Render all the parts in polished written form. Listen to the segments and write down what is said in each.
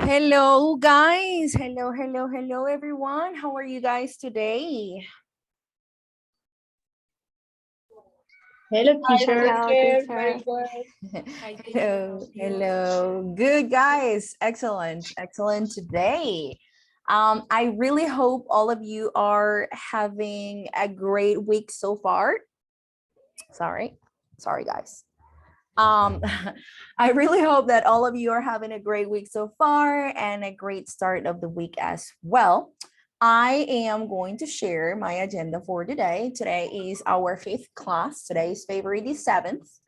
Hello, guys. Hello, everyone. How are you guys today? Hello, teacher. Hello, Teacher, teacher. very well. Hi, teacher. How Hello, are you? hello. Good, guys. Excellent today. I really hope all of you are having a great week so far. Sorry, guys. Um, I really hope that all of you are having a great week so far and a great start of the week as well. I am going to share my agenda for today. Today is our fifth class. Today is February the 7th.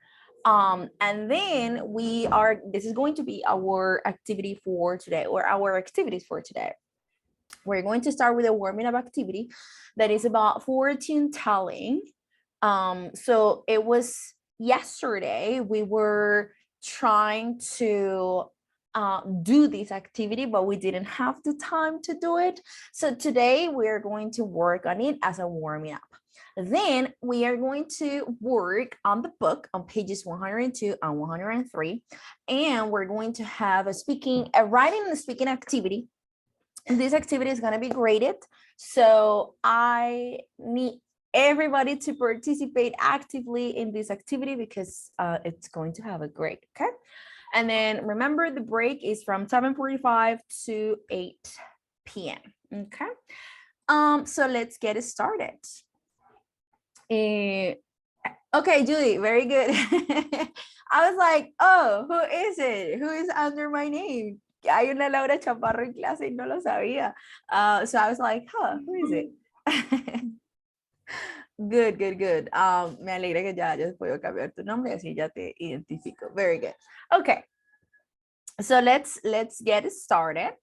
And then this is going to be our activity for today, or our activities for today. We're going to start with a warming up activity that is about fortune telling. So it was yesterday, we were trying to do this activity, but we didn't have the time to do it. So today we're going to work on it as a warming up. Then we are going to work on the book on pages 102 and 103. And we're going to have a writing and speaking activity. And this activity is going to be graded. So I need everybody to participate actively in this activity because it's going to have a grade, okay? And then remember, the break is from 7:45 to 8 p.m., okay? So let's get it started. Okay, Julie, very good. I was like, oh, who is it? Who is under my name? Hay una Laura Chaparro en clase y no lo sabía. So I was like, huh, who is it? Good. Me alegra que ya hayas podido cambiar tu nombre, así ya te identifico. Very good. Okay. So let's get started.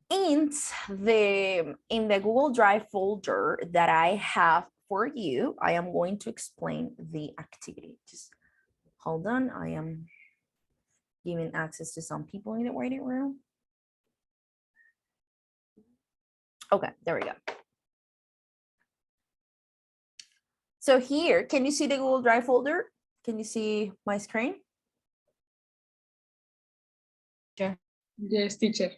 In the Google Drive folder that I have for you, I am going to explain the activity. Just hold on. I am giving access to some people in the waiting room. Okay, there we go. So here, can you see the Google Drive folder? Can you see my screen? Sure. Yes, teacher.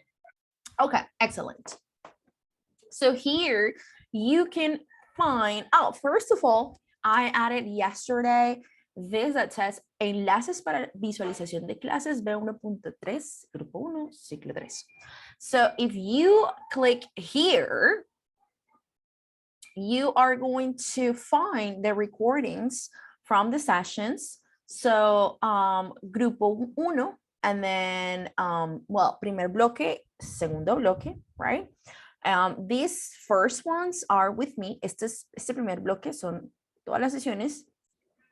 Okay, excellent. So here you can find, first of all, I added yesterday this that says enlaces para visualización de clases B1.3, grupo 1, ciclo 3. So if you click here, you are going to find the recordings from the sessions. So grupo 1, and then, primer bloque, segundo bloque, right? These first ones are with me. Este primer bloque son todas las sesiones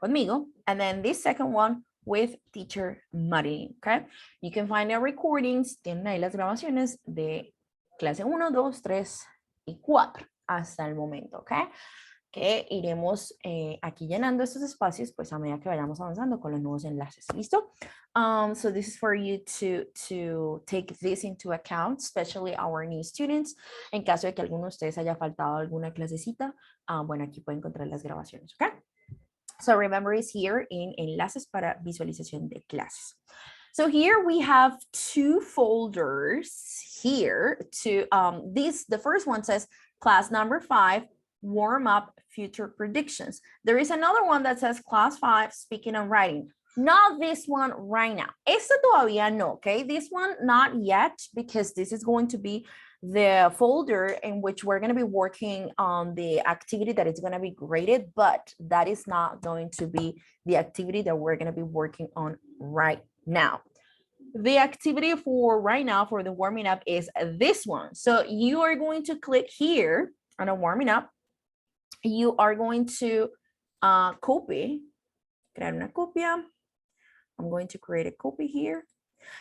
conmigo. And then this second one with teacher Marilyn, okay? You can find the recordings, tienen ahí las grabaciones de clase 1, 2, 3 y 4 hasta el momento, ¿ok? Que iremos aquí llenando estos espacios pues a medida que vayamos avanzando con los nuevos enlaces, ¿listo? So this is for you to take this into account, especially our new students. En caso de que alguno de ustedes haya faltado alguna clasecita, bueno, aquí pueden encontrar las grabaciones, ¿ok? So remember, it's here in enlaces para visualización de clases. So here we have two folders here to the first one says class number 5, warm up future predictions. There is another one that says class 5, speaking and writing. Not this one right now. Esta todavía no, okay? This one not yet, because this is going to be the folder in which we're going to be working on the activity that is going to be graded, but that is not going to be the activity that we're going to be working on right now. The activity for right now for the warming up is this one. So you are going to click here on a warming up. You are going to copy, crear una copia. I'm going to create a copy here.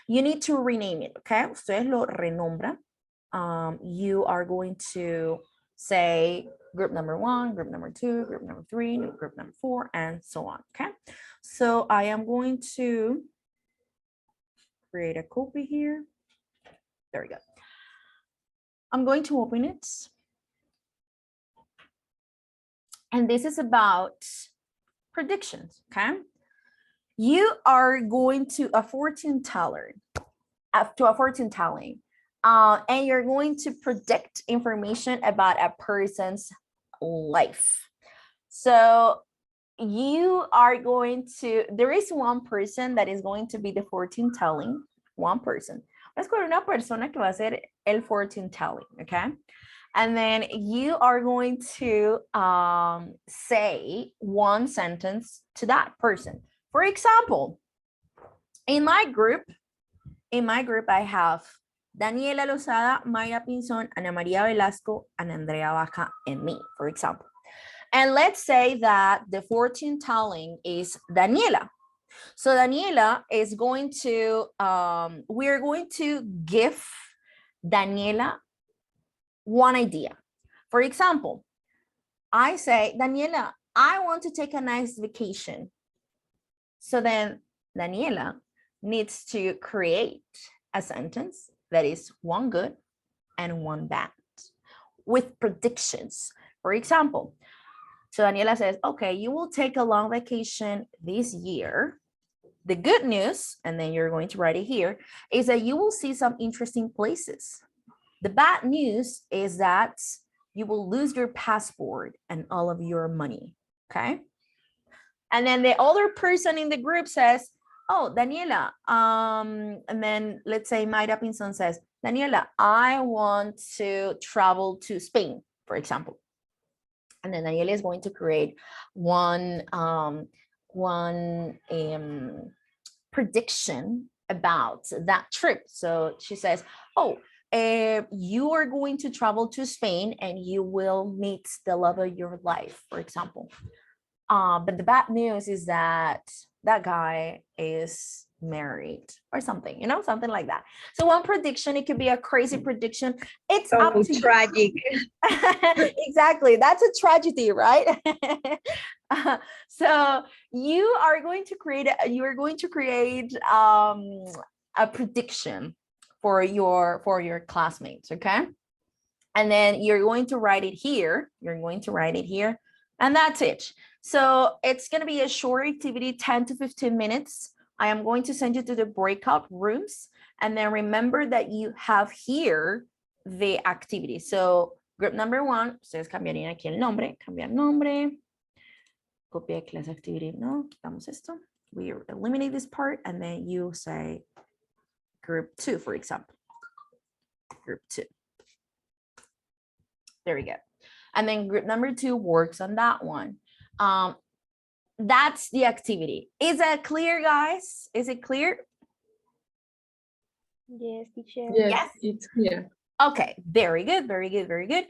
You need to rename it, okay? Ustedes lo renombran. You are going to say group number 1, group number 2, group number 3, group number 4, and so on, okay? So I am going to create a copy here. There we go. I'm going to open it. And this is about predictions, okay? You are going to a fortune teller. to a fortune telling. And you're going to predict information about a person's life. So you are going to, there is one person that is going to be the fortune telling, one person. Let's go to una persona que va a ser el fortune telling, okay? And then you are going to say one sentence to that person. For example, in my group, I have Daniela Lozada, Mayra Pinzón, Ana Maria Velasco, and Andrea Baca, and me, for example. And let's say that the fortune telling is Daniela. So Daniela is going to, we're going to give Daniela one idea. For example, I say, Daniela, I want to take a nice vacation. So then Daniela needs to create a sentence that is one good and one bad with predictions. For example, so Daniela says, okay, you will take a long vacation this year. The good news, and then you're going to write it here, is that you will see some interesting places. The bad news is that you will lose your passport and all of your money, okay? And then the other person in the group says, oh, Daniela, and then let's say Mayra Pinzón says, Daniela, I want to travel to Spain, for example. And then Daniela is going to create one prediction about that trip. So she says, oh, you are going to travel to Spain and you will meet the love of your life, for example. But the bad news is that that guy is married or something, you know, something like that. So one prediction, it could be a crazy prediction. It's So up to tragic. exactly, that's a tragedy, right? So you are going to create a prediction for your classmates, okay? And then you're going to write it here. And that's it. So it's going to be a short activity, 10 to 15 minutes. I am going to send you to the breakout rooms. And then remember that you have here the activity. So group number 1, ustedes cambiarían aquí el nombre, cambiar nombre, copia de clase activity, no, quitamos esto. We eliminate this part and then you say group 2, for example, group 2. There we go. And then group number 2 works on that one. That's the activity. Is that clear, guys? Is it clear? Yes, teacher. Yes, it's clear. Okay, very good, very good, very good.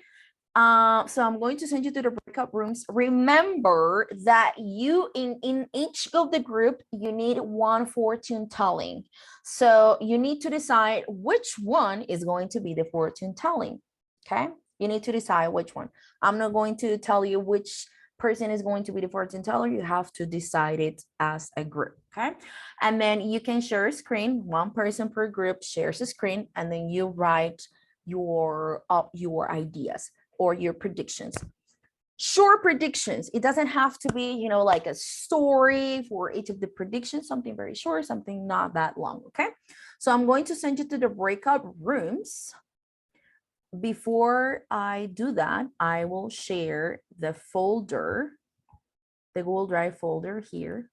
So I'm going to send you to the breakout rooms. Remember that you in each of the group, you need one fortune telling. So you need to decide which one is going to be the fortune telling. Okay, you need to decide which one. I'm not going to tell you which person is going to be the fortune teller. You have to decide it as a group. Okay, and then you can share a screen. One person per group shares a screen, and then you write your ideas or your predictions. Short predictions. It doesn't have to be, you know, like a story for each of the predictions, something very short, something not that long, okay? So I'm going to send you to the breakout rooms. Before I do that, I will share the folder, the Google Drive folder here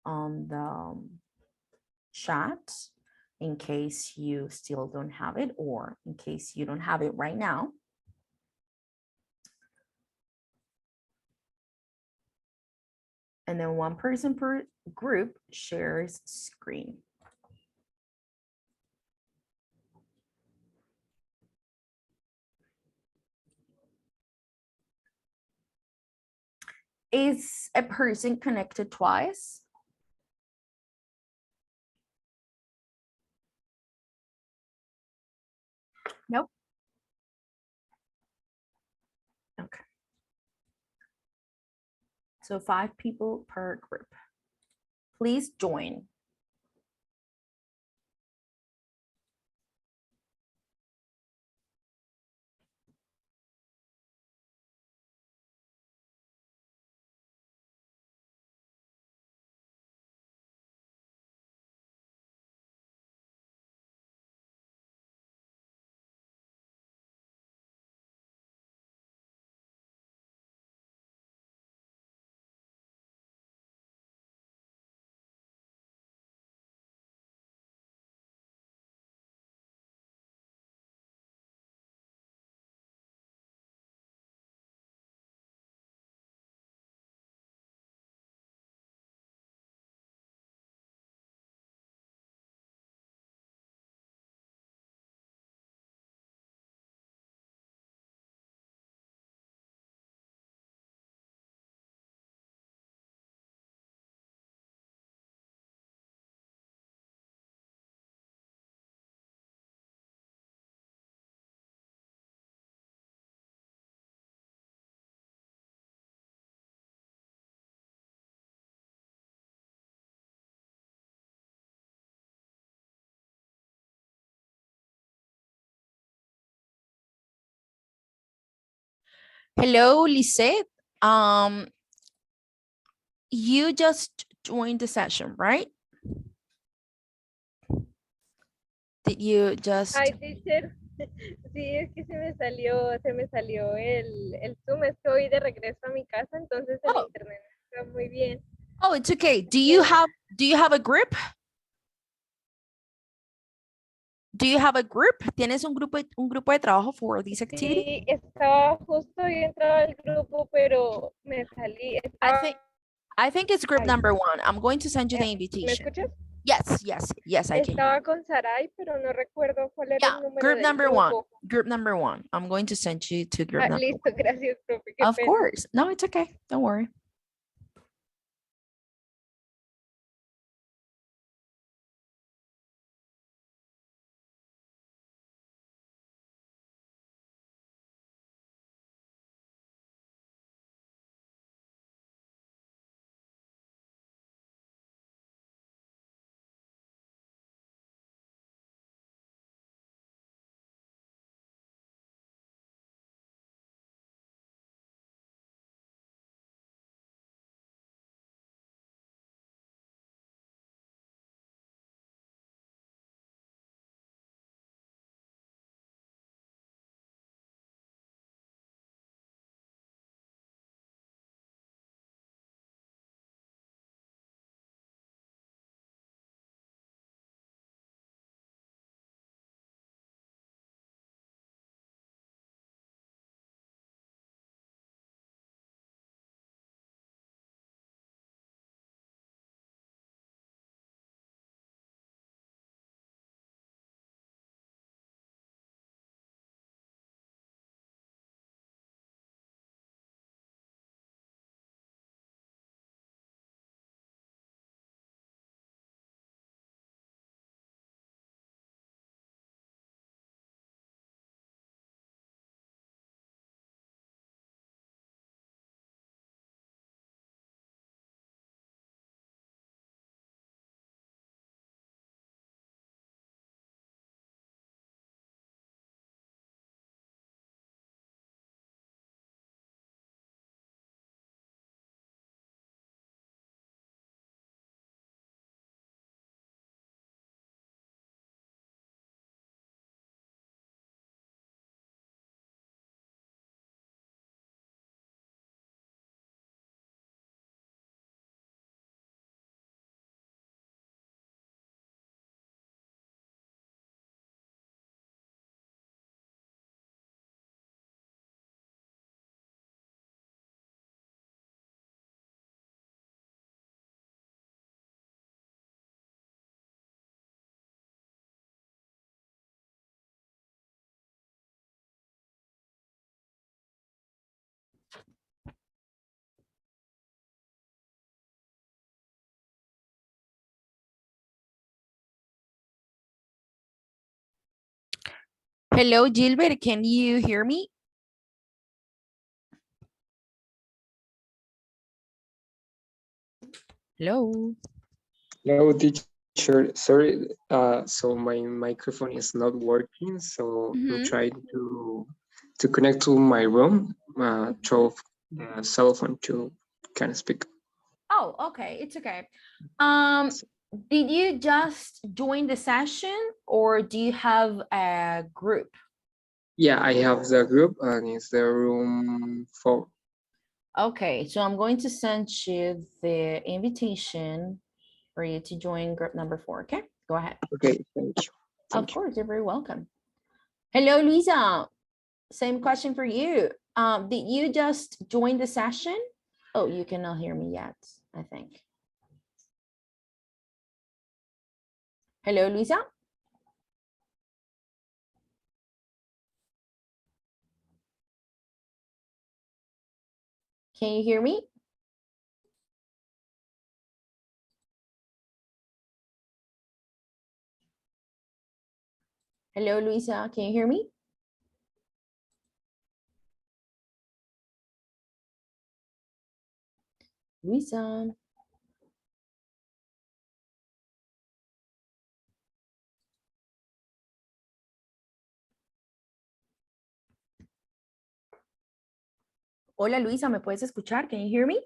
on the chat in case you still don't have it or in case you don't have it right now. And then one person per group shares screen. Is a person connected twice? Nope. Okay. So 5 people per group. Please join. Hello, Lisette. You just joined the session, right? Did you just... Ay, teacher. Sí, es que se me salió el Zoom. Es que voy de regreso a mi casa, entonces el Oh. internet no está muy bien. Oh, it's okay. Do you have a group? Do you have a group? ¿Tienes un grupo de trabajo for this activity? Sí, estaba justo y entraba al grupo, pero me salí. I think it's group Ay. number 1. I'm going to send you the ¿Me invitation. escuchas? Yes, I can. Estaba con Sarai, pero no recuerdo cuál era Yeah, el número group del number grupo. 1. Group number 1. I'm going to send you to group number 1. Listo, gracias, profe. Qué Of pena. course. No, it's okay. Don't worry. Hello, Gilbert. Can you hear me? Hello. Hello, teacher. Sorry, so my microphone is not working, so I'm trying to connect to my room through the cell phone to kind of speak. Oh, okay. It's okay. Did you just join the session or do you have a group? Yeah, I have the group and it's the room 4. Okay, so I'm going to send you the invitation for you to join group number 4, okay? Go ahead. Okay, thank you. Of course, you're very welcome. Hello, Luisa. Same question for you. Did you just join the session? Oh, you cannot hear me yet, I think. Hello, Luisa. Can you hear me? Hello, Luisa. Can you hear me? Luisa. Hola Luisa, ¿me puedes escuchar? Can you hear me?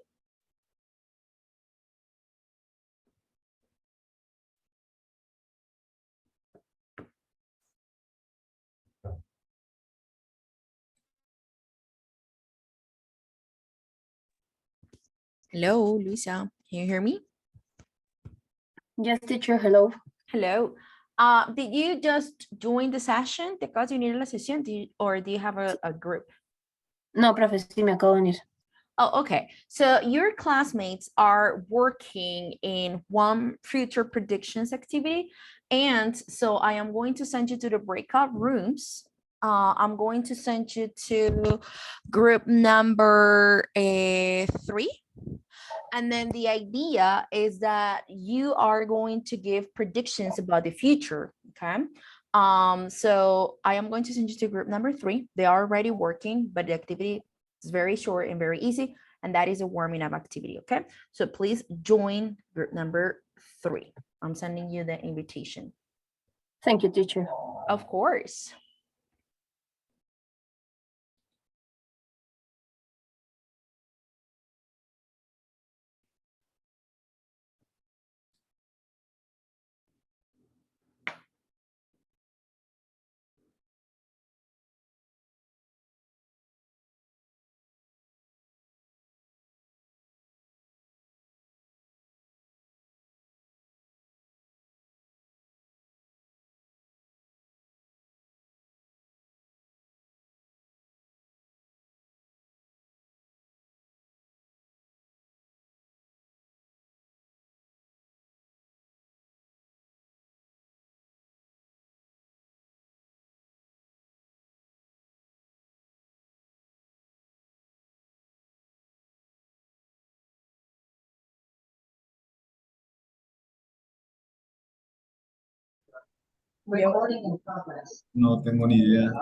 Hello, Luisa, can you hear me? Yes, teacher, hello. Hello. Did you just join the session? ¿Te acabas de unir a la sesión? Or do you have a group? No, profe, sí me acabo de unir. Oh, okay. So your classmates are working in one future predictions activity. And so I am going to send you to the breakout rooms. I'm going to send you to group number 3. And then the idea is that you are going to give predictions about the future, okay? So I am going to send you to group number 3. They are already working, but the activity is very short and very easy, and that is a warming up activity, okay? So please join group number 3. I'm sending you the invitation. Thank you, teacher. Of course. No tengo ni idea.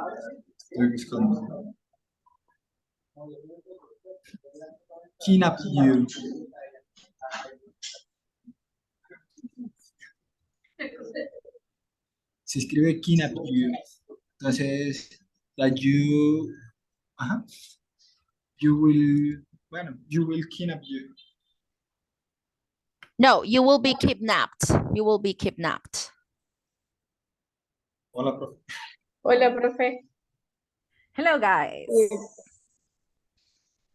Estoy buscando. Kidnap you. Se escribe kidnap you. Entonces, la you. Ajá. You will. Bueno, you will kidnap you. No, you will be kidnapped. You will be kidnapped. Hola, profe. Hola, profe. Hello, guys.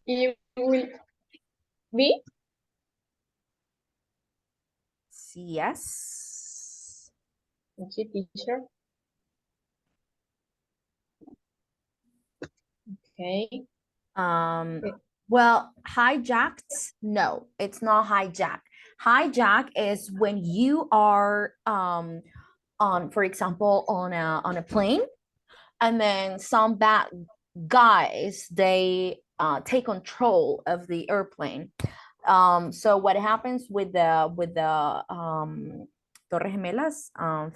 You will be? Yes. Okay, teacher. Okay. Well, hijacked, no, it's not hijack. Hijack is when you are on, for example, on a plane, and then some bad guys, they take control of the airplane. So what happens with the Torre Gemelas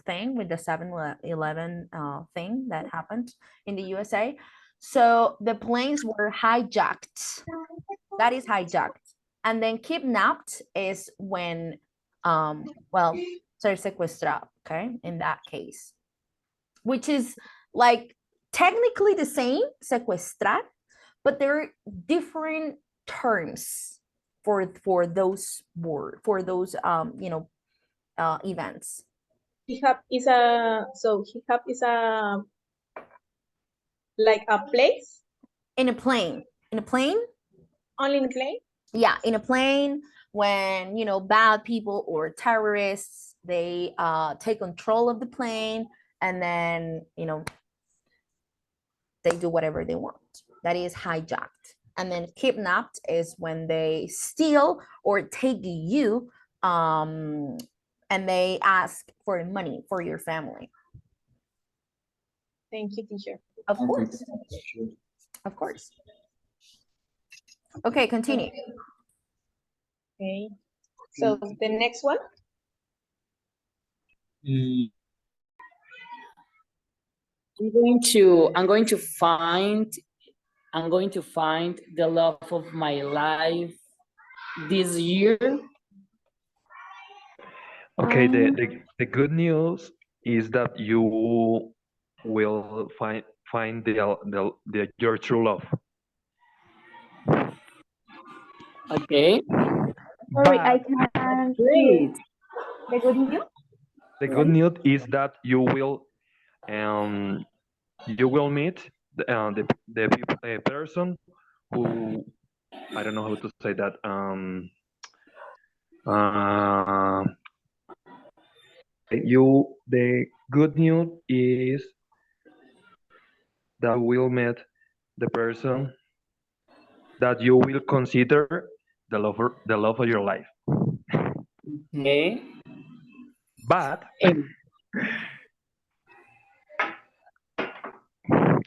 thing, with the 7-Eleven thing that happened in the USA? So the planes were hijacked. That is hijacked. And then kidnapped is when, well, ser secuestrado, okay, in that case, which is like technically the same, secuestrar, but there are different terms for those events. Hijab is a like a place? In a plane. Only in a plane? Yeah, in a plane, when bad people or terrorists, they take control of the plane, and then they do whatever they want. That is hijacked. And then kidnapped is when they steal or take you and they ask for money for your family. Thank you, teacher. Of course. Of course. Okay, continue. Okay. So the next one? I'm going to find the love of my life this year. Okay, the good news is that you will find your true love. Okay. Sorry, I But can't hear. Great. The good news? the good news is that you will meet the person who, I don't know how to say that. Uh, the good news is that you will meet the person that you will consider the love of your life. Okay. But And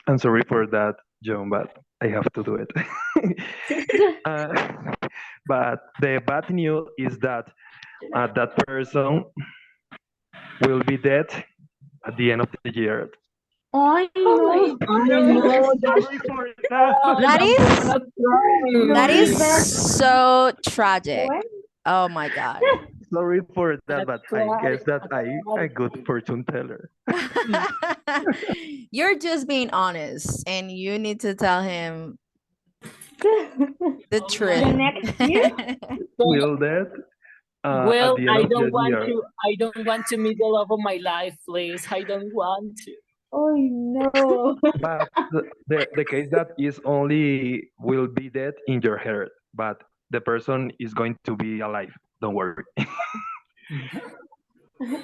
I'm sorry for that, John, but I have to do it. uh, but the bad news is that that person will be dead at the end of the year. I Oh my know. I God. know that's Sorry for that. That I'm is gonna cry. that No, is but so tragic. when? Oh my God. Sorry for that, Gonna but I cry. guess that Gonna I good fortune teller. You're just being honest, and you need to tell him the truth. The next year? cry. Will that at Well, the end of the year? I don't want to meet the love of my life, please. I don't want to. Oh no. But the case that is only will be dead in your head, but the person is going to be alive. Don't worry.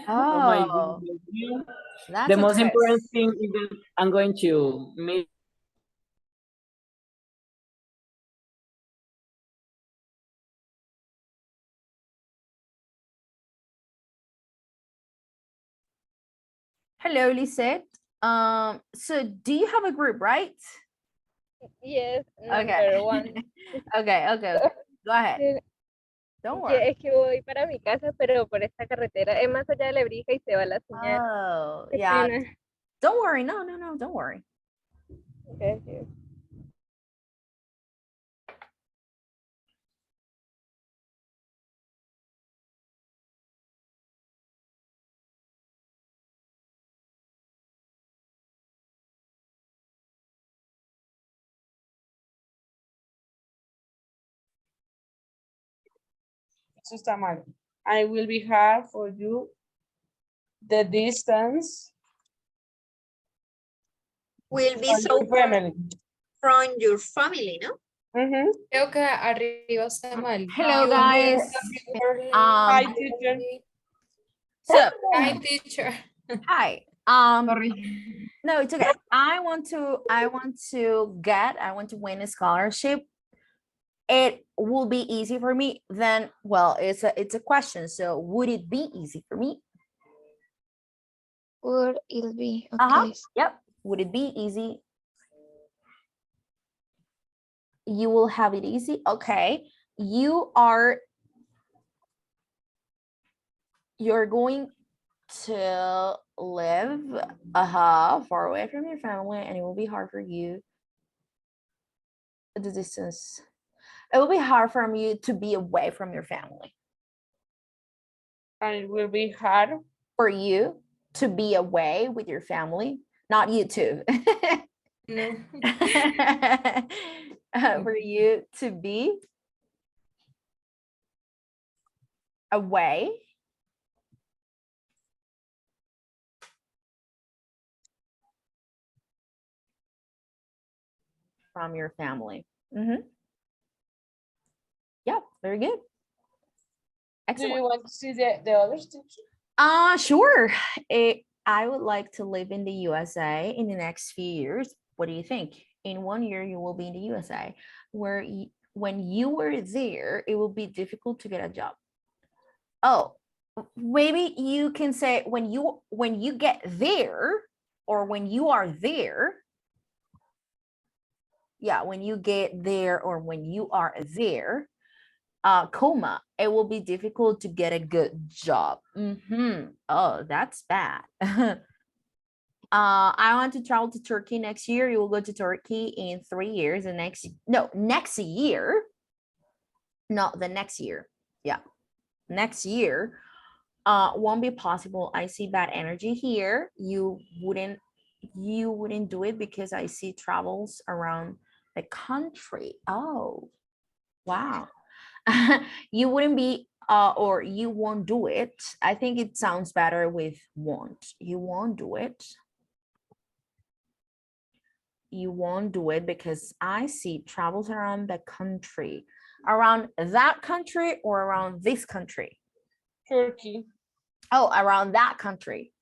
Oh my Oh, goodness. You- that's The a most important twist. thing is that I'm going to meet. Hello, Lisette. So do you have a group, right? Yes, Okay. number one. Okay. Go ahead. Don't worry. Es que voy para mi casa, pero por esta carretera es más allá de Lebrija y se va la señal. Oh, Qué yeah. pena. Don't worry. No, don't worry. Gracias. Eso está mal. I will be hard for you. The distance Will be from so your family. from your family, ¿no? Mhm. Creo que arriba está mal. Hello, guys. Hi, teacher. So, Hi, teacher. hi. No, it's okay. I want to win a scholarship. It will be easy for me. Then, well, it's a question. So, would it be easy for me? Would it be Uh-huh. Yep. Would it be easy? You will have it easy. Okay. You're going to live far away from your family, and it will be hard for you. The distance. It will be hard for you to be away from your family. And it will be hard. For you to be away with your family, not you too. No. For you to be away from your family. Yeah, very good. Excellent. Do you want to see the others, teacher? Sure. I would like to live in the USA in the next few years. What do you think? In 1 year, you will be in the USA, where when you were there, it will be difficult to get a job. Oh, maybe you can say when you get there, or when you are there. Yeah, when you get there, or when you are there, comma, it will be difficult to get a good job. Oh, that's bad. I want to travel to Turkey next year. You will go to Turkey in 3 years. And next year, not the next year. Yeah, next year won't be possible. I see bad energy here. You wouldn't do it because I see travels around the country. Oh, wow. You wouldn't be or you won't do it. I think it sounds better with won't. You won't do it. You won't do it because I see travels around the country. Around that country or around this country? Turkey. Oh, around that country.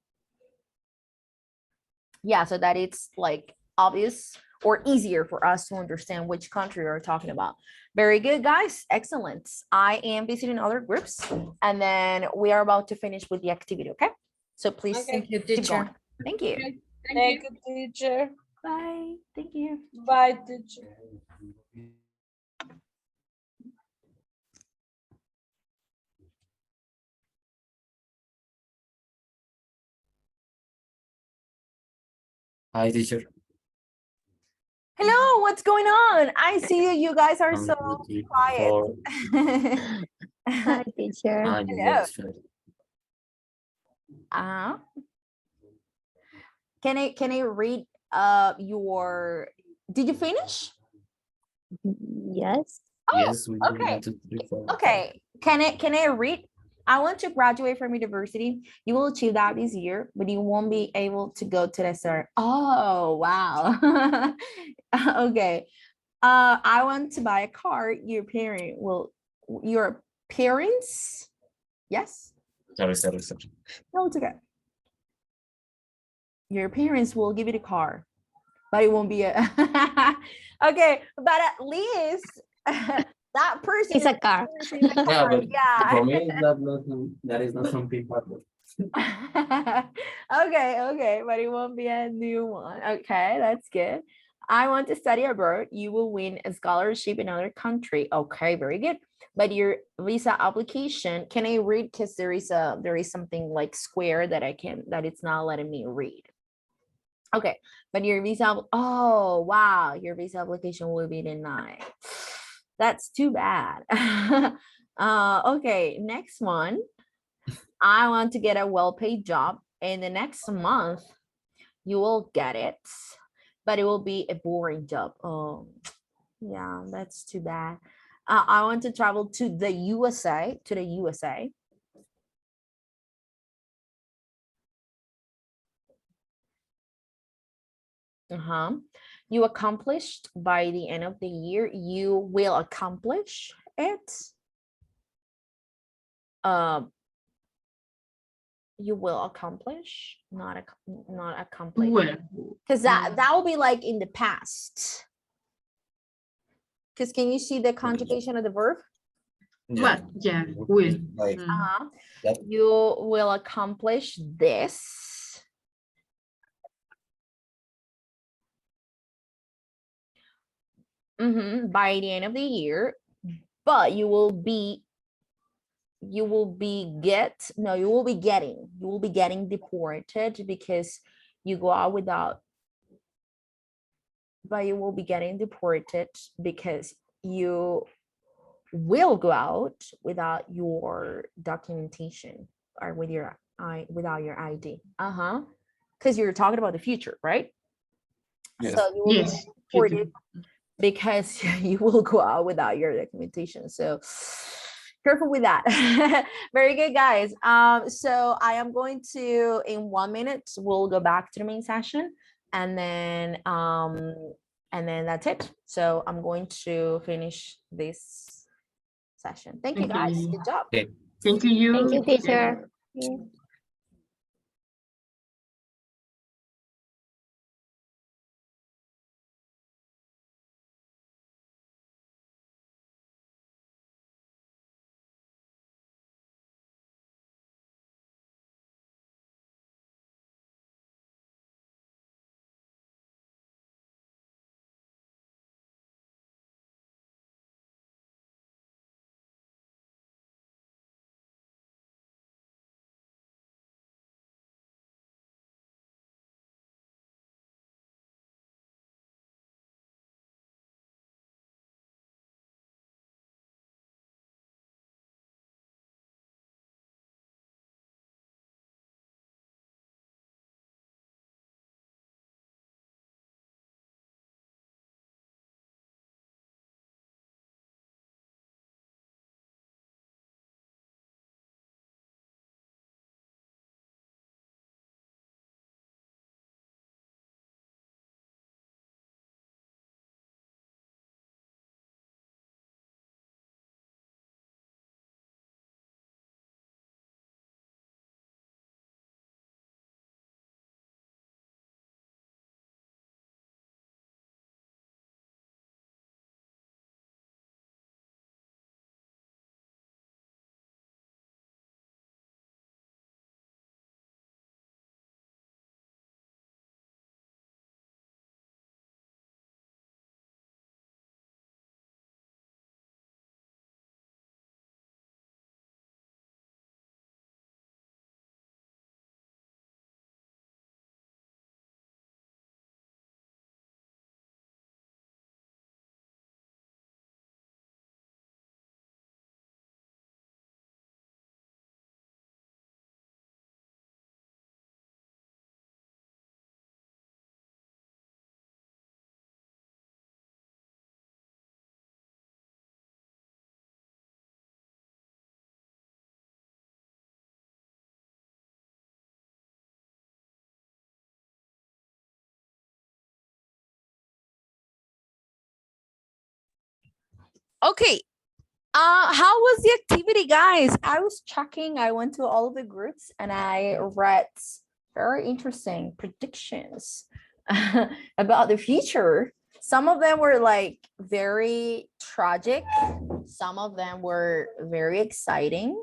Yeah, so that it's like obvious or easier for us to understand which country we're talking about. Very good, guys. Excellent. I am visiting other groups and then we are about to finish with the activity, okay? So please Okay. Thank you, keep going. teacher. Thank you. Thank you, teacher. Bye. Thank you. Bye, teacher. Hi, teacher. Hello, what's going on? I see you. You guys are so quiet. Hi, teacher. Hello. Can I read your did you finish? Yes. Oh, Yes, we do okay. 1, 2, 3, 4. Okay. Can I read? I want to graduate from university. You will achieve that this year, but you won't be able to go to the start. Oh, wow. Okay. I want to buy a car. Your parents? Yes? Sorry. No, it's okay. Your parents will give you the car, but it won't be a okay, but at least that person It's a car. Yeah, but yeah. for me, that is not something bad. Okay, but it won't be a new one. Okay, that's good. I want to study abroad. You will win a scholarship in another country. Okay, very good. But your visa application, can I read? Because there is something like square that it's not letting me read. Okay, but your visa, oh wow, your visa application will be denied. That's too bad. Okay, next one. I want to get a well-paid job. In the next month, you will get it, but it will be a boring job. Oh, yeah, that's too bad. I want to travel to the USA, You accomplished by the end of the year. You will accomplish it. You will accomplish, not accomplish. Because that will be like in the past. Because can you see the conjugation of the verb? Yeah. Yeah, will. Like, You will accomplish this. By the end of the year, but you will be getting deported because you go out without, but you will be getting deported because you will go out without your documentation or without your ID. Because you're talking about the future, right? yes. So you will be deported because you will go out without your documentation. So careful with that. Very good, guys. So I am going to, in 1 minute, we'll go back to the main session and then that's it. So I'm going to finish this session. Thank you, guys. Good job. Okay. Thank you. Thank you, teacher. Okay. How was the activity, guys? I was checking. I went to all of the groups and I read very interesting predictions about the future. Some of them were like very tragic. Some of them were very exciting,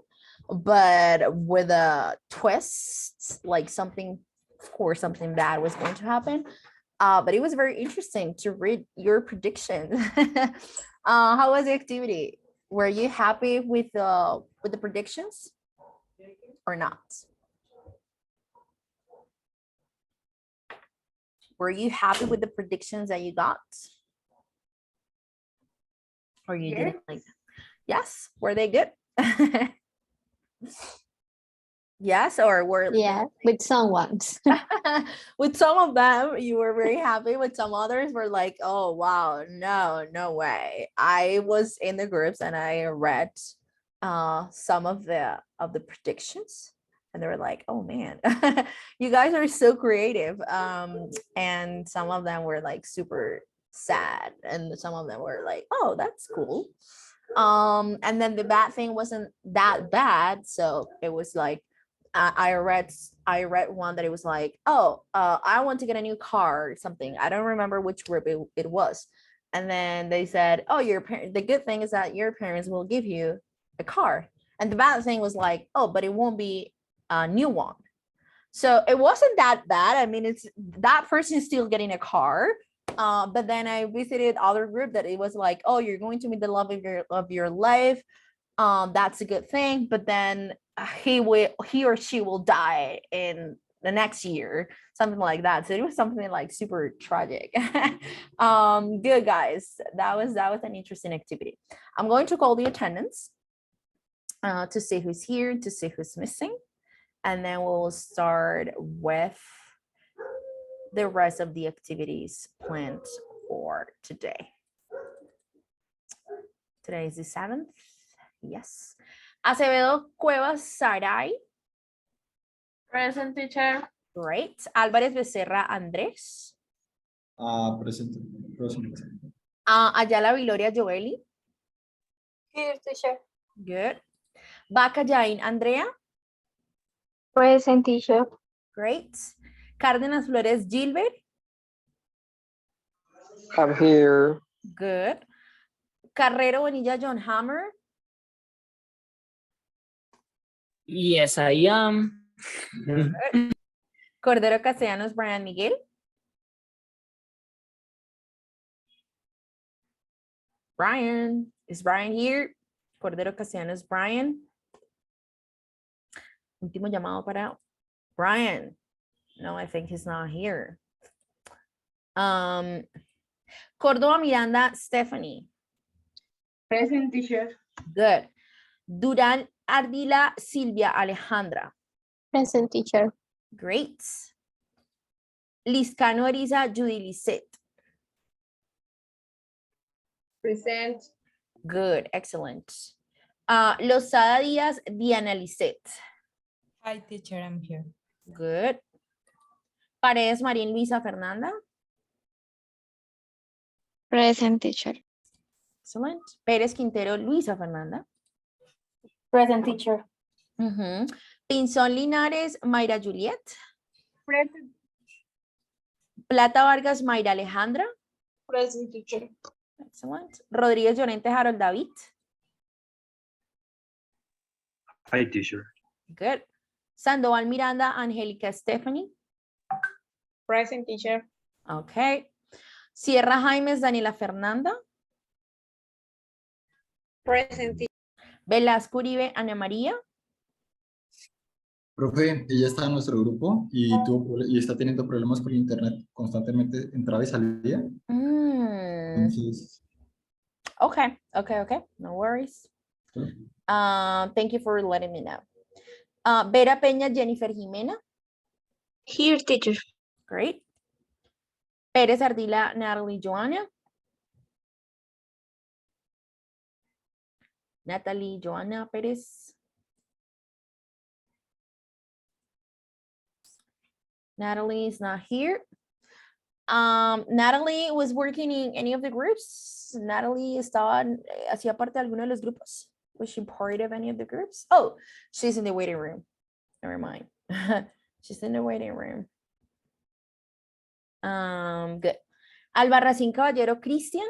but with a twist, like something, of course, something bad was going to happen. But it was very interesting to read your predictions. How was the activity? Were you happy with the predictions or not? Were you happy with the predictions that you got? Or you didn't like them? Yes, were they good? Yes, or were Yeah, with some ones. with some of them you were very happy, with some others were like, oh wow, no way. I was in the groups and I read some of the predictions and they were like, oh man, you guys are so creative. And some of them were like super sad and some of them were like, oh, that's cool. And then the bad thing wasn't that bad, so it was like I read one that it was like, oh, I want to get a new car or something. I don't remember which group it was. And then they said, oh, the good thing is that your parents will give you a car. And the bad thing was like, oh, but it won't be a new one. So it wasn't that bad. I mean, it's that person is still getting a car. But then I visited other group that it was like, oh, you're going to meet the love of your life. That's a good thing. But then he or she will die in the next year, something like that. So it was something like super tragic. Good guys. That was an interesting activity. I'm going to call the attendance to see who's here, to see who's missing. And then we'll start with the rest of the activities planned for today. Today is the 7th. Yes. Acevedo Cuevas Saray. Present, teacher. Great. Álvarez Becerra Andrés. Present. Present. Ayala Viloria Joeli. Here, teacher. Good. Vaca Yain Andrea. Present, teacher. Great. Cárdenas Flores Gilbert. I'm here. Good. Carrero Bonilla John Hammer. Yes, I am. Cordero Castellanos Brian Miguel. Brian. Is Brian here? Cordero Castellanos Brian. Último llamado para Brian. No, I think he's not here. Córdoba Miranda Stephanie. Present, teacher. Good. Durán Ardila Silvia Alejandra. Present, teacher. Great. Liscano Ariza Judy Lisette. Present. Good, excellent. Lozada Díaz Diana Lisette. Hi, teacher, I'm here. Good. Paredes Marín Luisa Fernanda. Present, teacher. Excellent. Pérez Quintero Luisa Fernanda. Present, teacher. Pinzón Linares Mayra Juliet. Present. Plata Vargas Mayra Alejandra. Present, teacher. Excellent. Rodríguez Llorente Harold David. Hi, teacher. Good. Sandoval Miranda Angélica Stephanie. Present, teacher. Okay. Sierra Jaimes Daniela Fernanda. Present. Velasco Uribe Ana María. Profe, ella está en nuestro grupo y está teniendo problemas con internet. Constantemente entraba y salía. Entonces, Okay. No worries. Thank you for letting me know. Vera Peña Jennifer Jimena. Here, teacher. Great. Pérez Ardila Natalie Joanna. Natalie Joanna Pérez. Natalie is not here. Natalie was working in any of the groups. Natalie hacía parte de alguno de los grupos. Was she part of any of the groups? Oh, she's in the waiting room. Never mind. She's in the waiting room. Good. Albarracín Caballero Cristian.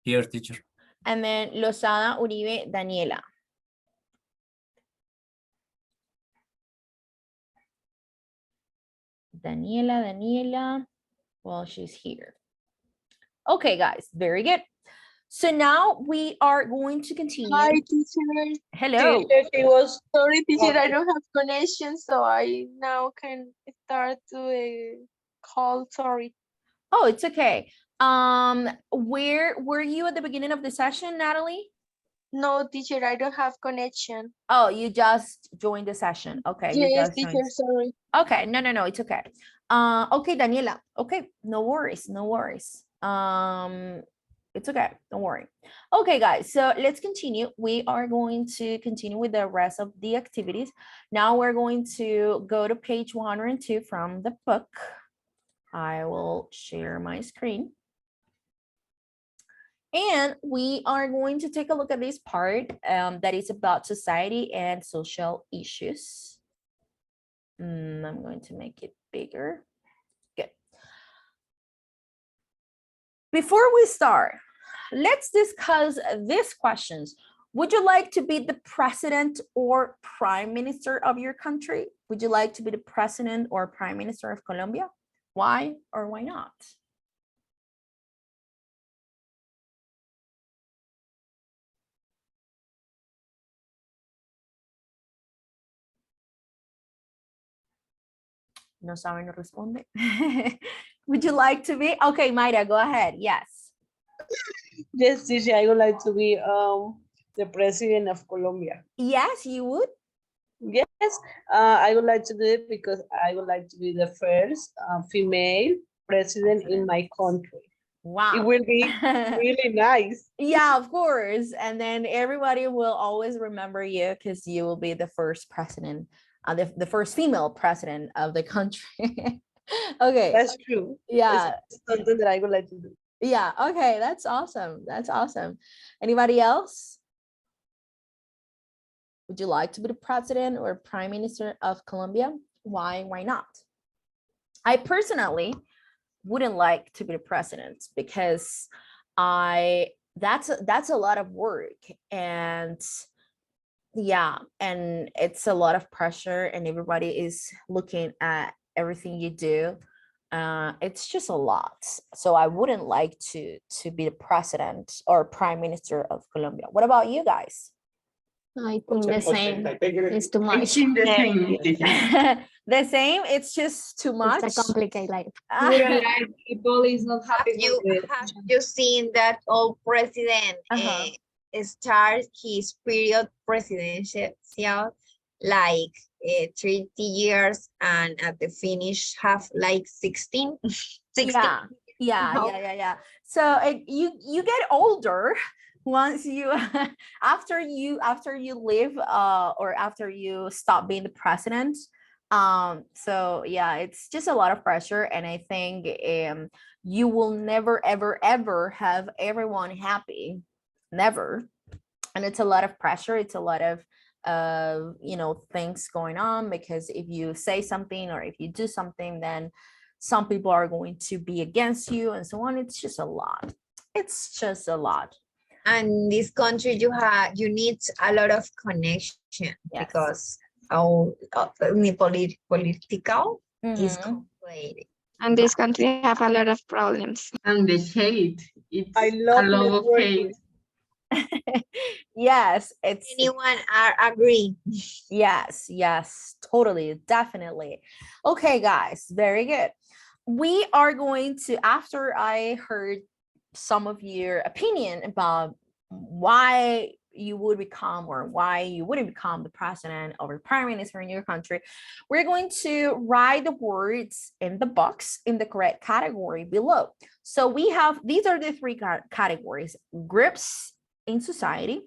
Here, teacher. And then Lozada Uribe Daniela. Daniela. Well, she's here. Okay, guys, very good. So now we are going to continue. Hi, teacher. Hello. Teacher, she was Sorry, teacher, I Okay. don't have connection, so I now can start to call. Sorry. Oh, it's okay. Where were you at the beginning of the session, Natalie? No, teacher, I don't have connection. Oh, you just joined the session. Okay, you Yes, just teacher, joined. sorry. Okay, no, it's okay. Okay, Daniela. Okay, no worries. It's okay, don't worry. Okay, guys, so let's continue. We are going to continue with the rest of the activities. Now we're going to go to page 102 from the book. I will share my screen. And we are going to take a look at this part that is about society and social issues. I'm going to make it bigger. Good. Before we start, let's discuss these questions. Would you like to be the president or prime minister of your country? Would you like to be the president or prime minister of Colombia? Why or why not? No sabe, no responde. Would you like to be? Okay, Mayra, go ahead. Yes. Yes, teacher, I would like to be the president of Colombia. Yes, you would? Yes, I would like to do it because I would like to be the first female president in my country. Wow. It will be really nice. Yeah, of course. And then everybody will always remember you because you will be the first president, the first female president of the country. Okay. That's true. Yeah. It's something that I would like to do. Yeah. Okay. That's awesome. That's awesome. Anybody else? Would you like to be the president or prime minister of Colombia? Why not? I personally wouldn't like to be the president because that's a lot of work, and yeah, and it's a lot of pressure, and everybody is looking at everything you do. It's just a lot. So I wouldn't like to be the president or prime minister of Colombia. What about you guys? I think the same. It's too I much. think the same, teacher. The same, it's just too much. It's a complicated life. You don't like people is not happy You with it. have you seen that old president start his period presidential like 30 years and at the finish have like 16? 16. Yeah. So you get older once you after you live or after you stop being the president. So yeah, it's just a lot of pressure, and I think you will never ever have everyone happy, never. And it's a lot of pressure, it's a lot of things going on, because if you say something or if you do something, then some people are going to be against you and so on. It's just a lot. And in this country you need a lot of connection, because our political is complicated. And this country have a lot of problems. And the hate. It's I love a lot of networking. hate. Yes, it's Anyone agree? Yes, totally, definitely. Okay, guys, very good. We are going to, after I heard some of your opinion about why you would become or why you wouldn't become the president or the prime minister in your country, we're going to write the words in the box in the correct category below. So we have, these are the three categories: groups in society,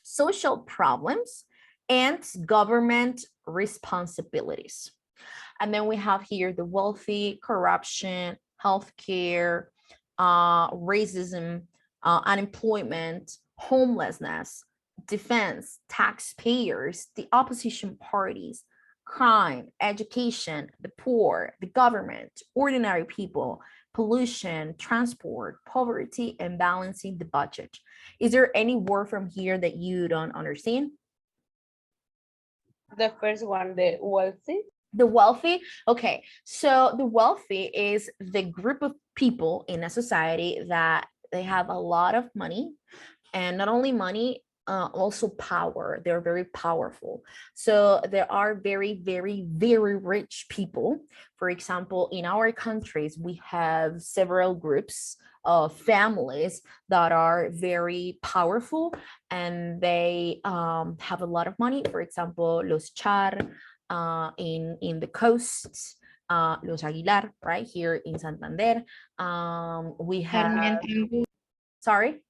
social problems, and government responsibilities. And then we have here the wealthy, corruption, healthcare, racism, unemployment, homelessness, defense, taxpayers, the opposition parties, crime, education, the poor, the government, ordinary people, pollution, transport, poverty, and balancing the budget. Is there any word from here that you don't understand? The first one, the wealthy. The wealthy, okay, so the wealthy is the group of people in a society that they have a lot of money, and not only money, also power. They're very powerful. So there are very, very, very rich people. For example, in our countries, we have several groups of families that are very powerful, and they have a lot of money. For example, los Char, in the coasts, los Aguilar, right here in Santander. We have, sorry?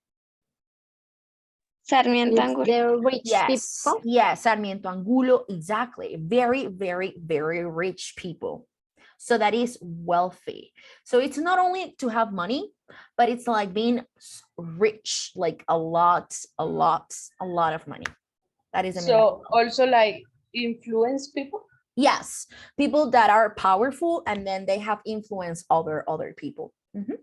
Sarmiento Angulo. The rich Yes, people. yes, Sarmiento Angulo, exactly. Very, very, very rich people. So that is wealthy. So it's not only to have money, but it's like being rich, like a lot of money. That is a meaning. So also like influence people. Yes, people that are powerful and then they have influence over other people. Mhm.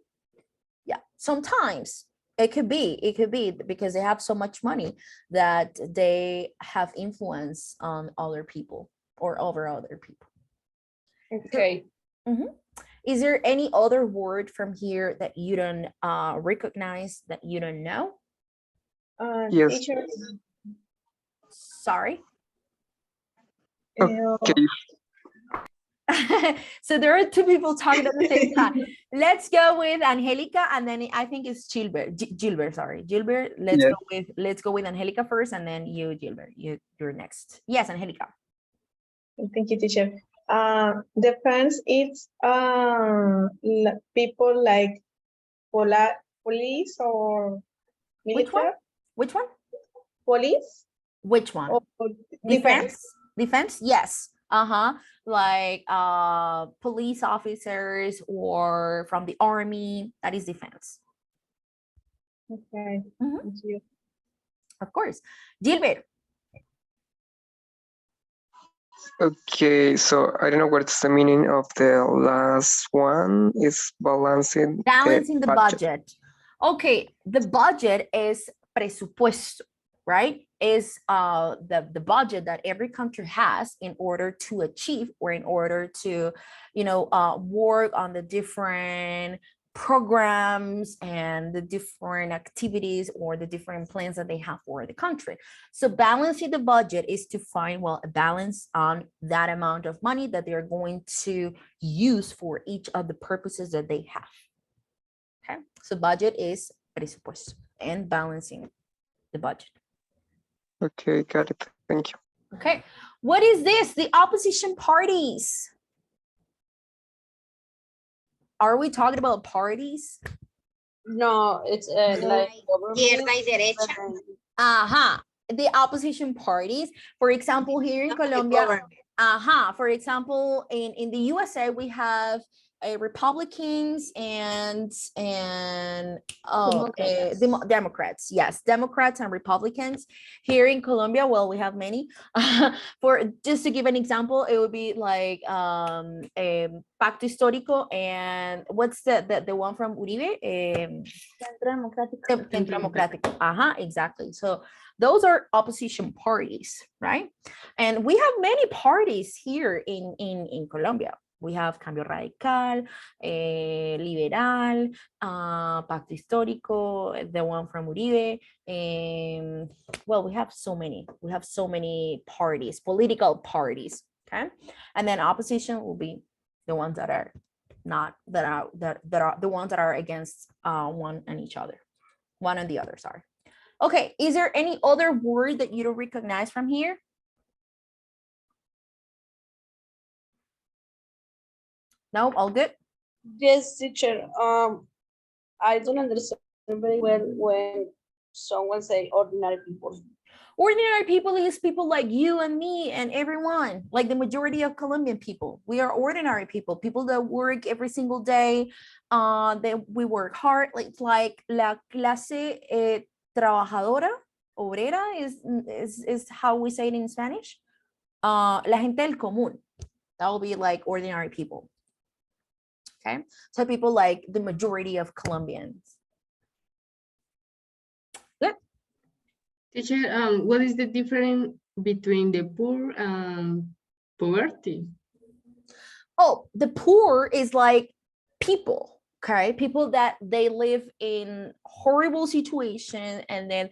Yeah, sometimes it could be because they have so much money that they have influence on other people or over other people. Okay. Mhm. Is there any other word from here that you don't recognize, that you don't know? Yes. Teacher, Sorry. Okay. So there are two people talking at the same time. Let's go with Angelica, and then I think it's Gilbert. Gilbert, sorry, Gilbert. Let's go with Angelica first, and then you, Gilbert. You're next. Yes, Angelica. thank you, teacher. Defense, it's people like police or military. Which one? Which one? Police. Which one? Or Defense. Defense. Yes. Like police officers or from the army. That is defense. Okay. Mhm. Thank you. Of course. Gilbert. Okay, so I don't know what's the meaning of the last one. Is balancing The budget. Okay, the budget is presupuesto, right? Is the budget that every country has in order to achieve or in order to, work on the different programs and the different activities or the different plans that they have for the country. So balancing the budget is to find, well, a balance on that amount of money that they're going to use for each of the purposes that they have. Okay, so budget is presupuesto and balancing the budget. Okay, got it. Thank you. Okay, what is this? The opposition parties. Are we talking about parties? No, it's like Izquierda y derecha. The opposition parties. For example, here in Colombia, for example, in the USA, we have Republicans and Democrats. Yes, Democrats and Republicans. Here in Colombia, well, we have many. For just to give an example, it would be like Pacto Histórico and what's the one from Uribe? Centro Democrático. Exactly. So those are opposition parties, right? And we have many parties here in Colombia. We have Cambio Radical, Liberal, Pacto Histórico, the one from Uribe. Well, we have so many. We have so many parties, political parties. Okay, and then opposition will be the ones that are not that are the ones that are against one and the other. Sorry. Okay, is there any other word that you don't recognize from here? No, all good? Yes, teacher. I don't understand very well when someone say ordinary people. Ordinary people is people like you and me and everyone, like the majority of Colombian people. We are ordinary people, people that work every single day. We work hard. It's like la clase trabajadora, obrera is how we say it in Spanish. La gente del común. That will be like ordinary people. Okay, so people like the majority of Colombians. Good. Teacher, what is the difference between the poor and poverty? Oh, the poor is like people, okay? People that they live in horrible situation and then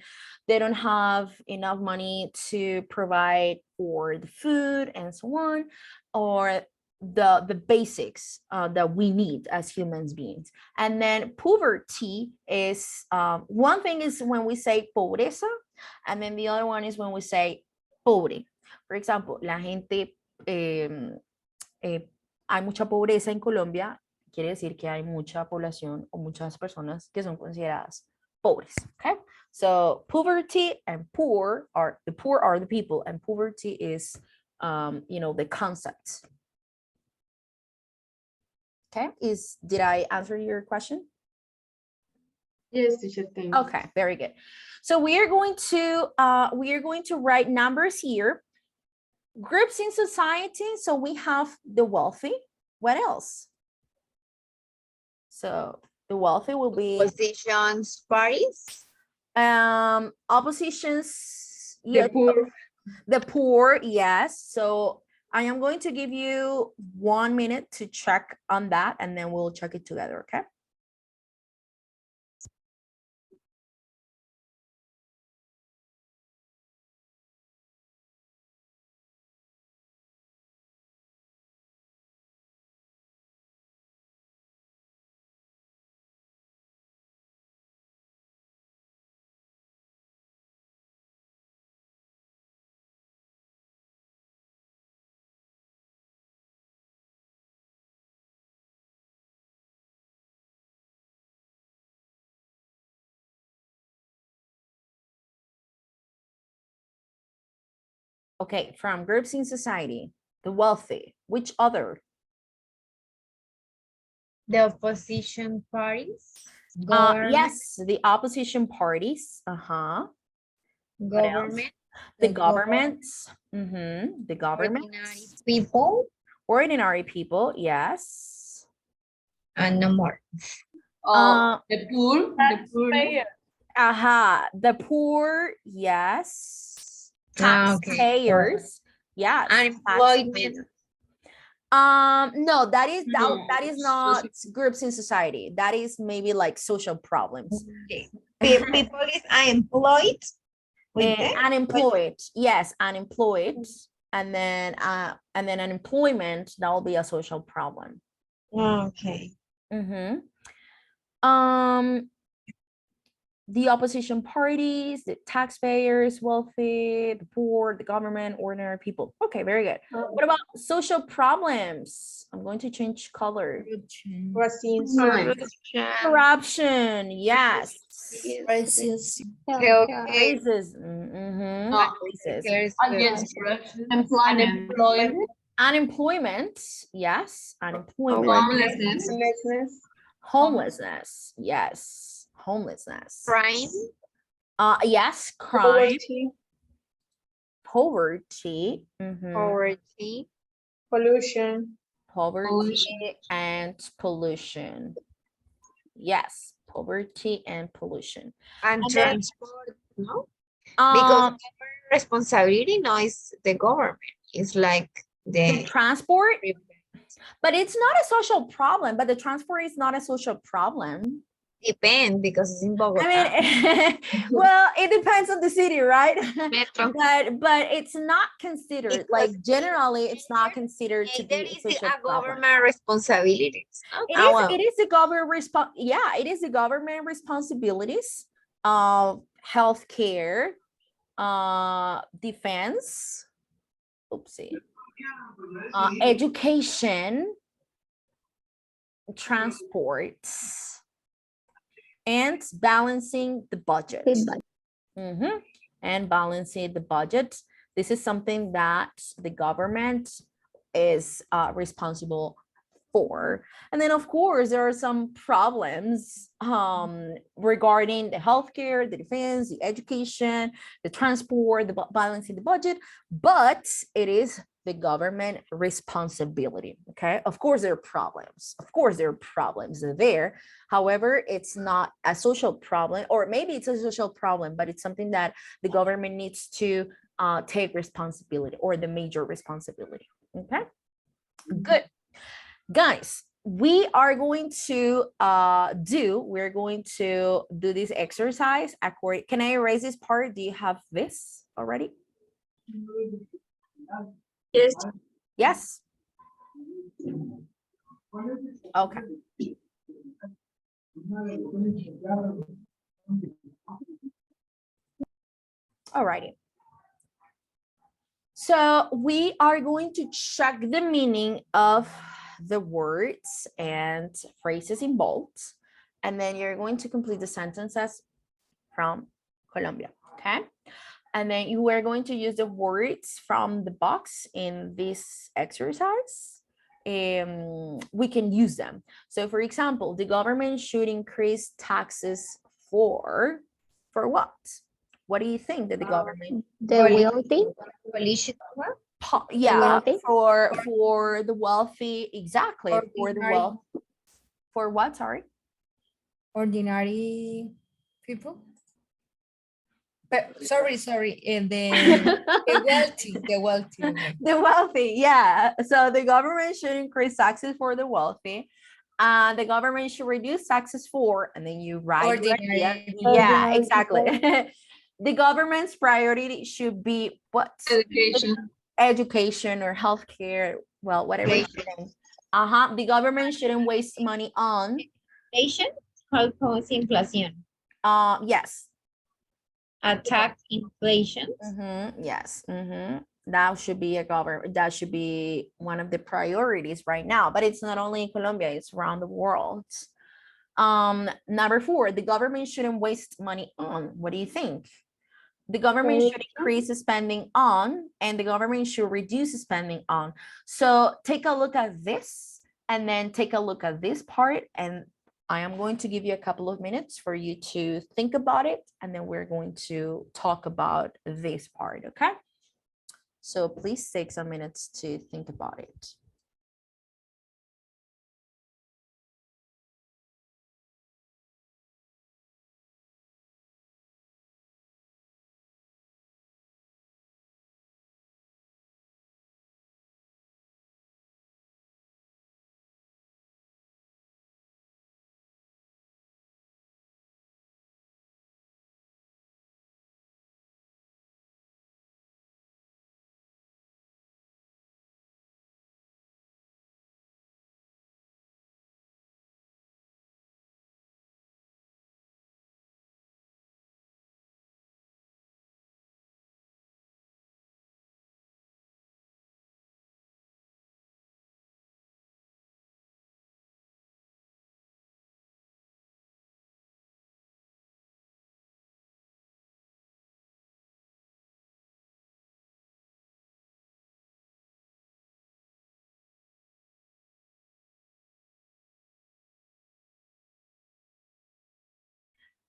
they don't have enough money to provide for the food and so on, or the basics that we need as human beings. And then poverty is, one thing is when we say pobreza, and then the other one is when we say pobre. For example, la gente, hay mucha pobreza en Colombia, quiere decir que hay mucha población o muchas personas que son consideradas pobres. Okay, so poverty and poor are the people, and poverty is, the concept. Okay, did I answer your question? Yes, teacher, thank you. Okay, very good. So we are going to write numbers here. Groups in society. So we have the wealthy. What else? So the wealthy will be Oppositions parties. Oppositions. The poor. The poor, yes. So I am going to give you 1 minute to check on that, and then we'll check it together, okay? Okay, from groups in society, the wealthy, which other? The opposition parties. Yes, the opposition parties. Government. The governments. The government. Ordinary people. Ordinary people, yes. And no more. The poor. The poor. The poor, yes. Okay. Taxpayers, yes. Unemployment. No, that is not groups in society. That is maybe like social problems. Okay. People is unemployed. Unemployed, yes, unemployed, and then unemployment, that will be a social problem. Okay. The opposition parties, the taxpayers, wealthy, the poor, the government, ordinary people. Okay, very good. What about social problems? I'm going to change color. Corruption, yes. Racism. Unemployment, yes. Unemployment. Homelessness, yes. Homelessness. Crime. Yes, crime. Poverty. Poverty. Pollution. Poverty and pollution. Yes, poverty and pollution. And transport, no? Because responsibility, no, is the government. It's like the transport, but it's not a social problem. But the transport is not a social problem. Depends, because it's in Bogota. I mean, well, it depends on the city, right? but it's not considered, like generally, it's not considered to be a social problem. Government responsibilities. It is the government it is the government responsibilities of healthcare, defense, education, transport, and balancing the budget. and balancing the budget. This is something that the government is responsible for. And then of course there are some problems regarding the healthcare, the defense, the education, the transport, the balancing the budget, but it is the government responsibility. Okay, of course there are problems, there. However, it's not a social problem, or maybe it's a social problem, but it's something that the government needs to take responsibility, or the major responsibility. Okay, good. Guys, we're going to do this exercise. Can I erase this part? Do you have this already? Yes. Yes. Okay. All righty. So we are going to check the meaning of the words and phrases involved, and then you're going to complete the sentences from Colombia, okay? And then you are going to use the words from the box in this exercise. We can use them. So for example, the government should increase taxes for what? What do you think that the government? The wealthy. Yeah, wealthy? for the wealthy, exactly. For the Ordinary. wealth. For what? Sorry. Ordinary people. But sorry, the wealthy, okay. The wealthy, yeah. So the government should increase taxes for the wealthy. The government should reduce taxes for, and then you write your idea. Ordinary. Yeah, exactly. The government's priority should be what? Education or healthcare. Well, whatever. The government shouldn't waste money on Inflation helps inflation. Yes. Attack inflation. Yes. That should be that should be one of the priorities right now, but it's not only in Colombia, it's around the world. Number 4, the government shouldn't waste money on. What do you think? The government should increase spending on, and the government should reduce spending on. So take a look at this, and then take a look at this part, and I am going to give you a couple of minutes for you to think about it, and then we're going to talk about this part, okay? So please take some minutes to think about it.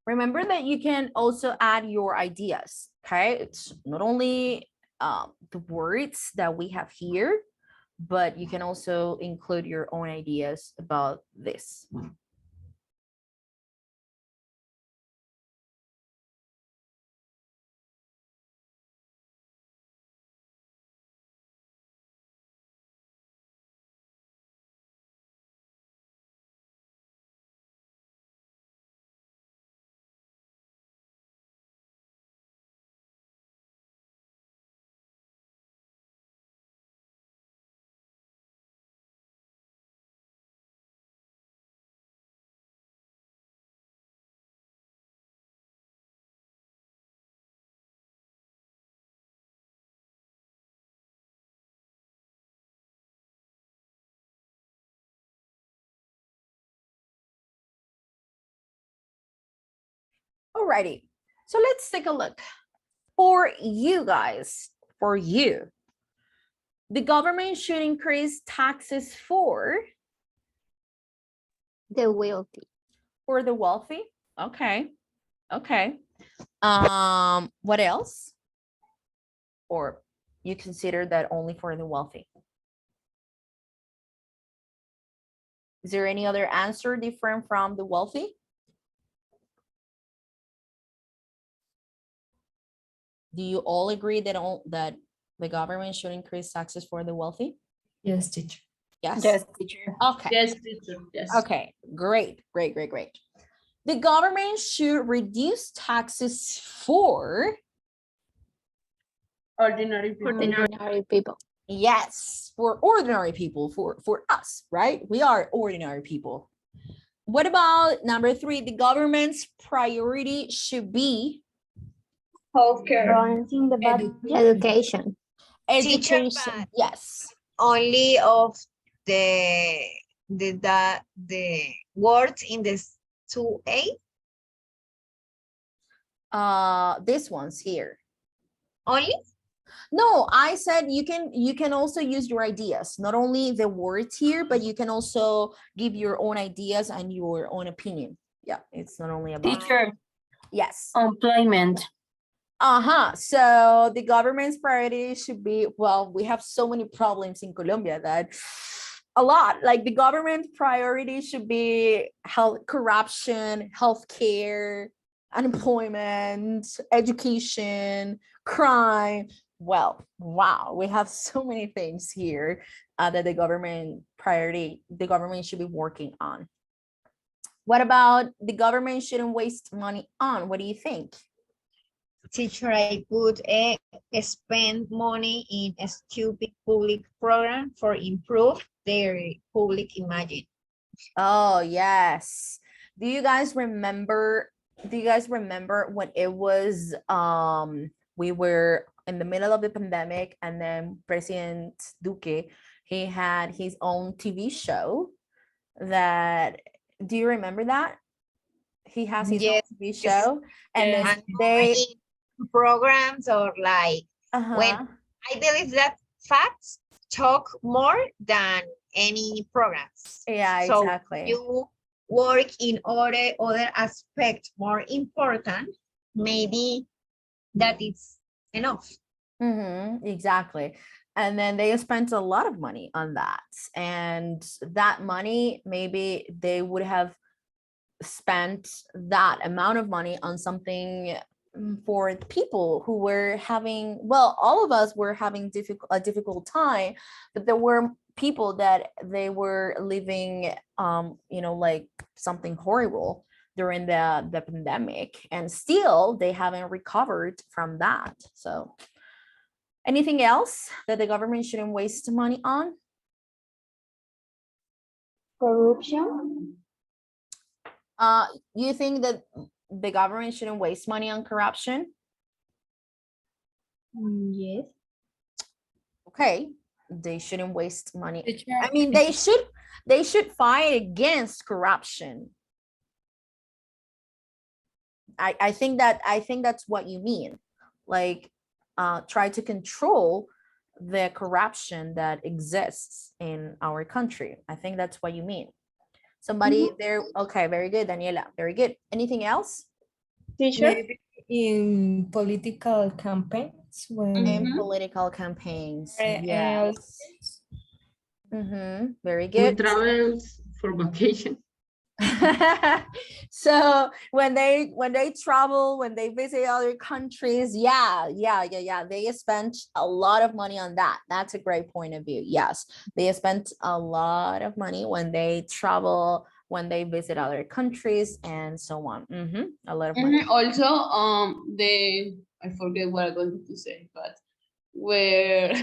Remember that you can also add your ideas, okay? It's not only the words that we have here, but you can also include your own ideas about this. Alrighty, so let's take a look. for you guys, for you, the government should increase taxes for The wealthy. for the wealthy. Okay. Okay. What else? Or you consider that only for the wealthy? Is there any other answer different from the wealthy? Do you all agree that that the government should increase taxes for the wealthy? Yes, teacher. Yes. Yes, teacher. Okay. Yes, teacher. Yes. Okay. Great. Great. Great. Great. The government should reduce taxes for Ordinary people. Ordinary people. yes, for ordinary people, for us, right? We are ordinary people. What about number 3? The government's priority should be Healthcare. Balancing the education. Teacher, education. but Yes. only of the words in this 2A. This one's here. Only? No, I said you can also use your ideas, not only the words here, but you can also give your own ideas and your own opinion. Yeah, it's not only about Teacher, yes. employment. So the government's priority should be, well, we have so many problems in Colombia that a lot, like the government priority should be health, corruption, healthcare, unemployment, education, crime. Well, wow, we have so many things here that the government should be working on. What about the government shouldn't waste money on? What do you think? Teacher, I could spend money in a stupid public program for improve their public image. Oh, yes. Do you guys remember when it was we were in the middle of the pandemic and then President Duque, he had his own TV show that, do you remember that? He has his own TV show and then they programs or like when I believe that facts talk more than any programs. Yeah, so exactly. You work in other aspect more important, maybe that is enough. Exactly. And then they spent a lot of money on that, and that money, maybe they would have spent that amount of money on something for people who were having, well, all of us were having a difficult time, but there were people that they were living like something horrible during the pandemic, and still they haven't recovered from that. So anything else that the government shouldn't waste money on? Corruption. You think that the government shouldn't waste money on corruption? Yes. Okay, they shouldn't waste money. Teacher, I mean, they should fight against corruption. I think that's what you mean. Like, try to control the corruption that exists in our country. I think that's what you mean. Somebody there. Okay, very good, Daniela. Very good. Anything else? Teacher? maybe in political campaigns when In political campaigns. and Yes. Very We good. travel for vacation. So when they travel, when they visit other countries, they spent a lot of money on that. That's a great point of view. Yes, they spent a lot of money when they travel, when they visit other countries, and so on. A lot of money. Also, I forget what I wanted to say, but where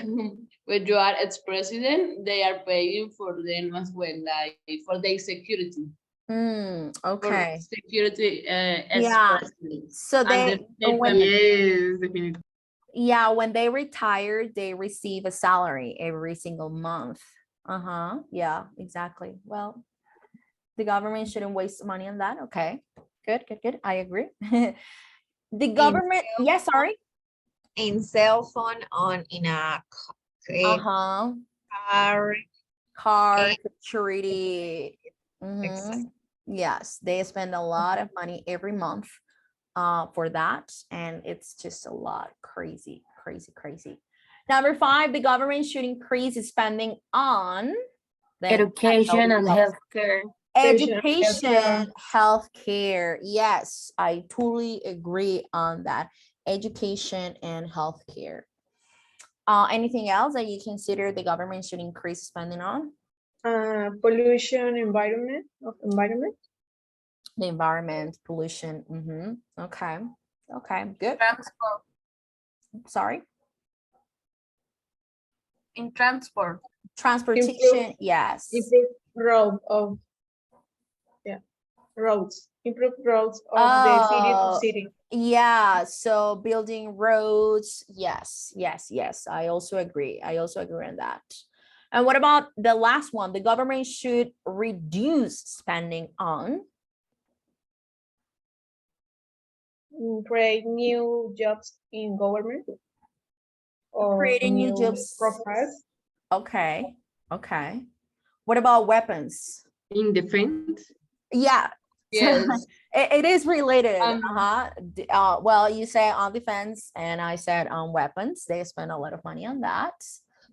when you are ex-president, they are paying for them as well, like for their security. Okay. For security, Yeah. So Yes, definitely. when they retire, they receive a salary every single month. Yeah, exactly. Well, the government shouldn't waste money on that. Okay, good. I agree. The government, yes, sorry. in cell phone in a car eh, security. exactly. Yes, they spend a lot of money every month for that, and it's just a lot. Crazy. Number 5, the government should increase its spending on the Education and healthcare. education, healthcare. Yes, I totally agree on that. Education and healthcare. Anything else that you consider the government should increase spending on? Pollution, environment. The environment, pollution. Okay, good. Transport. Sorry. In transport. Transportation, yes. Improve roads. Improve roads of the city to city. Yeah, so building roads, yes. I also agree on that. And what about the last one? The government should reduce spending on Create new jobs in government. Or creating new jobs. profiles. Okay. What about weapons? In defense? Yeah. Yes. It is related. Well, you say on defense, and I said on weapons. They spend a lot of money on that.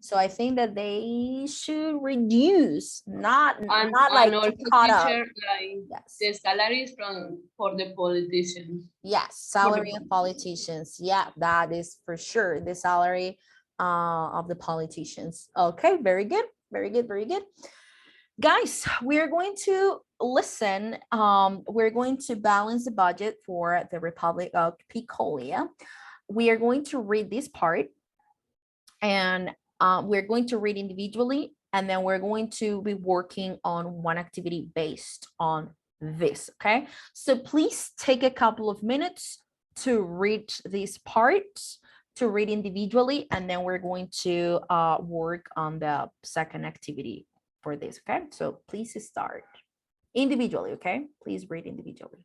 So I think that they should reduce, not like also cut up. teacher, like the salaries for the politicians. Yes, salary of politicians. Yeah, that is for sure the salary of the politicians. Okay, very good. Guys, we're going to listen. We're going to balance the budget for the Republic of Picolia. We are going to read this part, and we're going to read individually, and then we're going to be working on one activity based on this. Okay, so please take a couple of minutes to read this part, to read individually, and then we're going to work on the second activity for this. Okay, so please start individually. Okay, please read individually.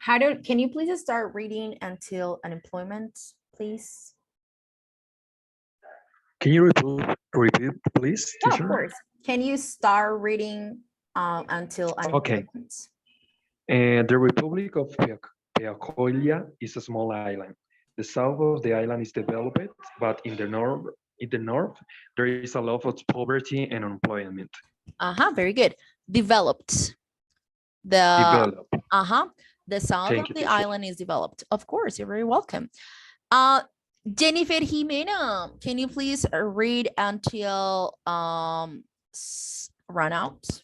Can you please start reading until unemployment, please? Can you repeat please, Yeah, teacher? of course. Can you start reading until unemployment? Okay. The Republic of Piacolia is a small island. The south of the island is developed, but in the north, there is a lot of poverty and unemployment. Very good. Developed. The south of the island is developed. Of course, you're very welcome. Jennifer Jimena, can you please read until run out?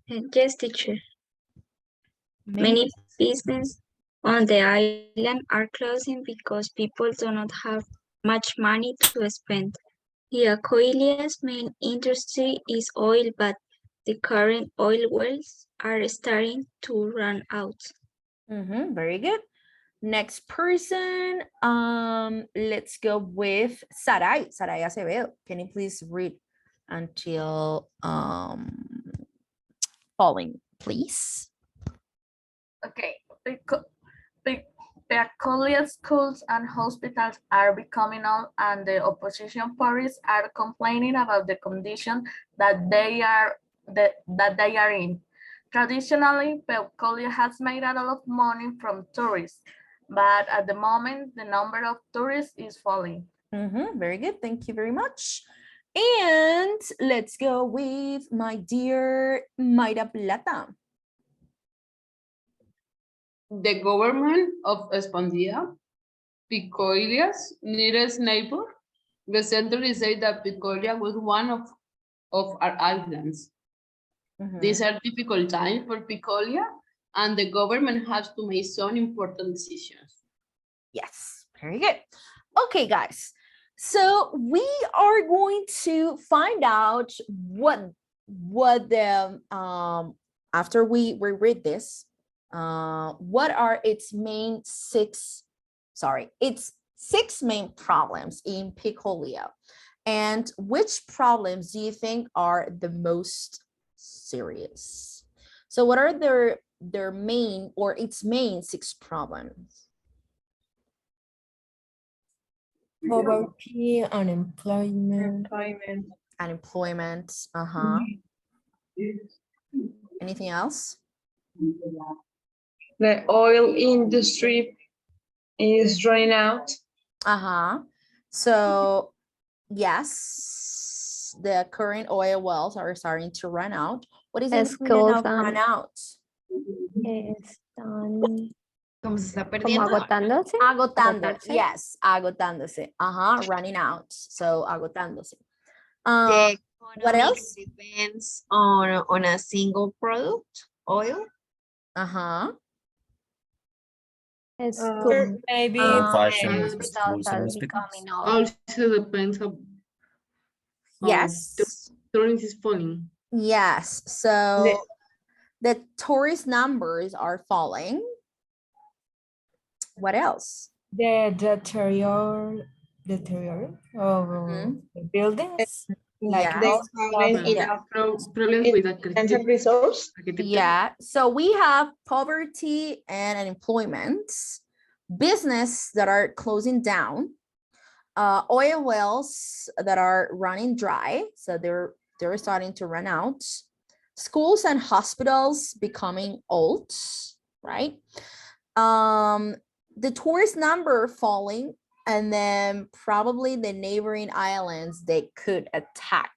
Yes, teacher. Many businesses on the island are closing because people do not have much money to spend. Iacoilia's main industry is oil, but the current oil wells are starting to run out. Very good. Next person, let's go with Sarai Acevedo. Can you please read until falling, please? Okay. The college schools and hospitals are becoming old, and the opposition parties are complaining about the condition that they are in. Traditionally, Pecolia has made a lot of money from tourists, but at the moment, the number of tourists is falling. Very good. Thank you very much. And let's go with my dear Mayra Plata. The government of Espondia, Picoilia's nearest neighbor, recently said that Picolia was one of our islands. These are difficult times for Picolia, and the government has to make some important decisions. Yes, very good. Okay, guys. So we are going to find out what the after we read this, what are its six main problems in Picolia, and which problems do you think are the most serious? So what are their main or its main six problems? Poverty, unemployment. Unemployment. Anything else? The oil industry is running out. So yes, the current oil wells are starting to run out. What is the meaning of run out? Como se está perdiendo. Agotándose. Yes, agotándose. Running out. So agotándose. The What else? Depends on a single product, oil. Maybe hospitals are becoming old. Also depends on yes, the tourism is falling. Yes, so the tourist numbers are falling. What else? The deteriorate of the buildings. Like problems with resource. Yeah, so we have poverty and unemployment, business that are closing down, oil wells that are running dry, so they're starting to run out, schools and hospitals becoming old, right? The tourist number falling, and then probably the neighboring islands they could attack,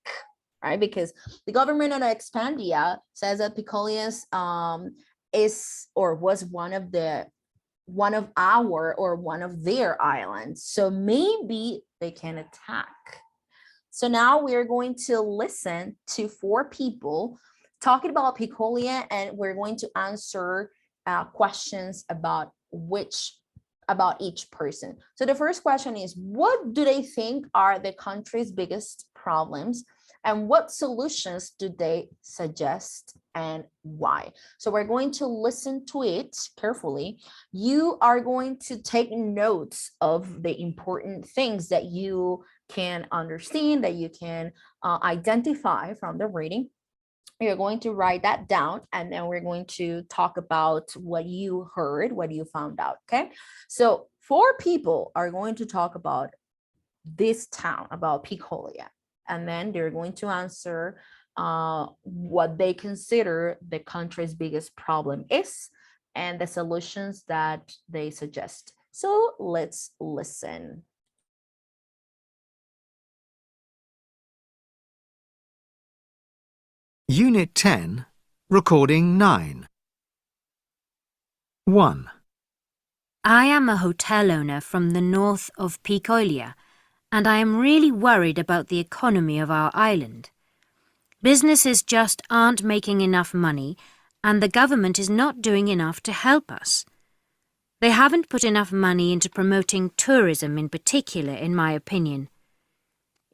right? Because the government of Expandia says that Picolius is or was one of their islands. So maybe they can attack. So now we're going to listen to 4 people talking about Picolia, and we're going to answer questions about each person. So the first question is, what do they think are the country's biggest problems, and what solutions do they suggest and why? So we're going to listen to it carefully. You are going to take notes of the important things that you can understand, that you can identify from the reading. You're going to write that down, and then we're going to talk about what you heard, what you found out, okay? So 4 people are going to talk about this town, about Picolia, and then they're going to answer what they consider the country's biggest problem is and the solutions that they suggest. So let's listen. Unit 10, Recording 9. 1. I am a hotel owner from the north of Picoilia, and I am really worried about the economy of our island. Businesses just aren't making enough money, and the government is not doing enough to help us. They haven't put enough money into promoting tourism in particular, in my opinion.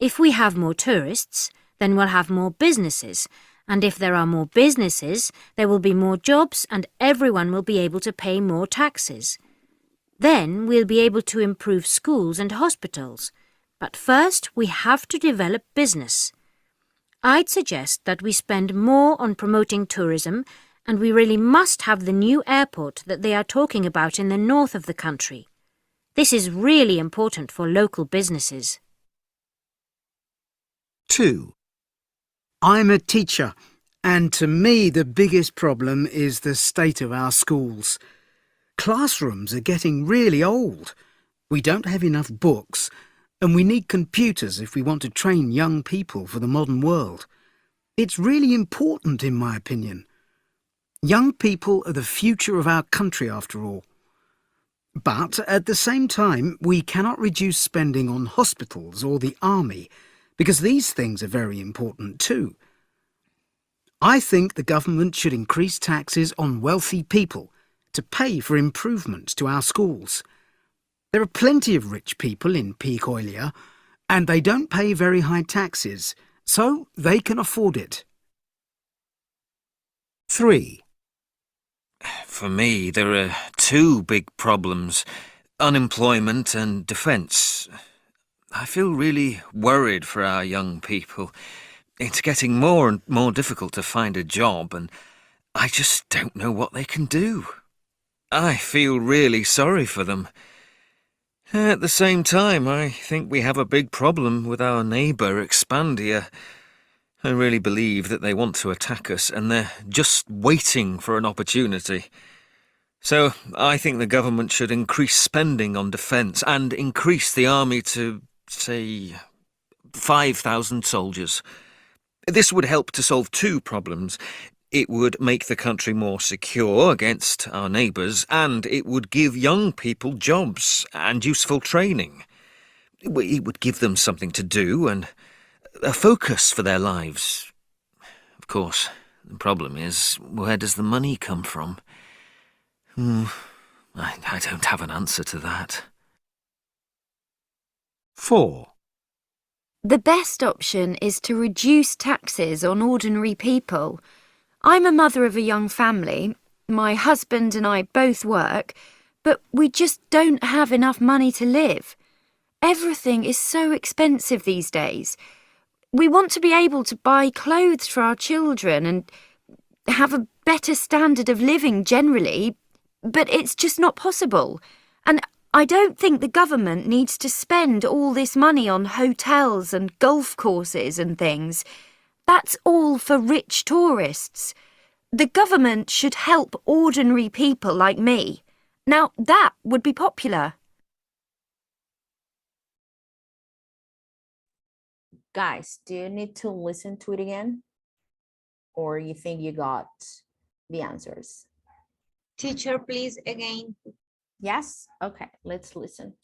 If we have more tourists, then we'll have more businesses, and if there are more businesses, there will be more jobs and everyone will be able to pay more taxes. Then we'll be able to improve schools and hospitals. But first, we have to develop business. I'd suggest that we spend more on promoting tourism, and we really must have the new airport that they are talking about in the north of the country. This is really important for local businesses. 2. I'm a teacher, and to me the biggest problem is the state of our schools. Classrooms are getting really old. We don't have enough books, and we need computers if we want to train young people for the modern world. It's really important, in my opinion. Young people are the future of our country, after all. But at the same time, we cannot reduce spending on hospitals or the army, because these things are very important too. I think the government should increase taxes on wealthy people to pay for improvements to our schools. There are plenty of rich people in Picoilia, and they don't pay very high taxes, so they can afford it. 3. For me, there are two big problems: unemployment and defence. I feel really worried for our young people. It's getting more and more difficult to find a job, and I just don't know what they can do. I feel really sorry for them. At the same time, I think we have a big problem with our neighbour Expandia. I really believe that they want to attack us, and they're just waiting for an opportunity. So I think the government should increase spending on defence and increase the army to, say, 5,000 soldiers. This would help to solve two problems. It would make the country more secure against our neighbours, and it would give young people jobs and useful training. It would give them something to do and a focus for their lives. Of course, the problem is, where does the money come from? I don't have an answer to that. 4. The best option is to reduce taxes on ordinary people. I'm a mother of a young family. My husband and I both work, but we just don't have enough money to live. Everything is so expensive these days. We want to be able to buy clothes for our children and have a better standard of living generally, but it's just not possible. And I don't think the government needs to spend all this money on hotels and golf courses and things. That's all for rich tourists. The government should help ordinary people like me. Now, that would be popular. Guys, do you need to listen to it again? Or you think you got the answers? Teacher, please, again. Yes? Okay, let's listen.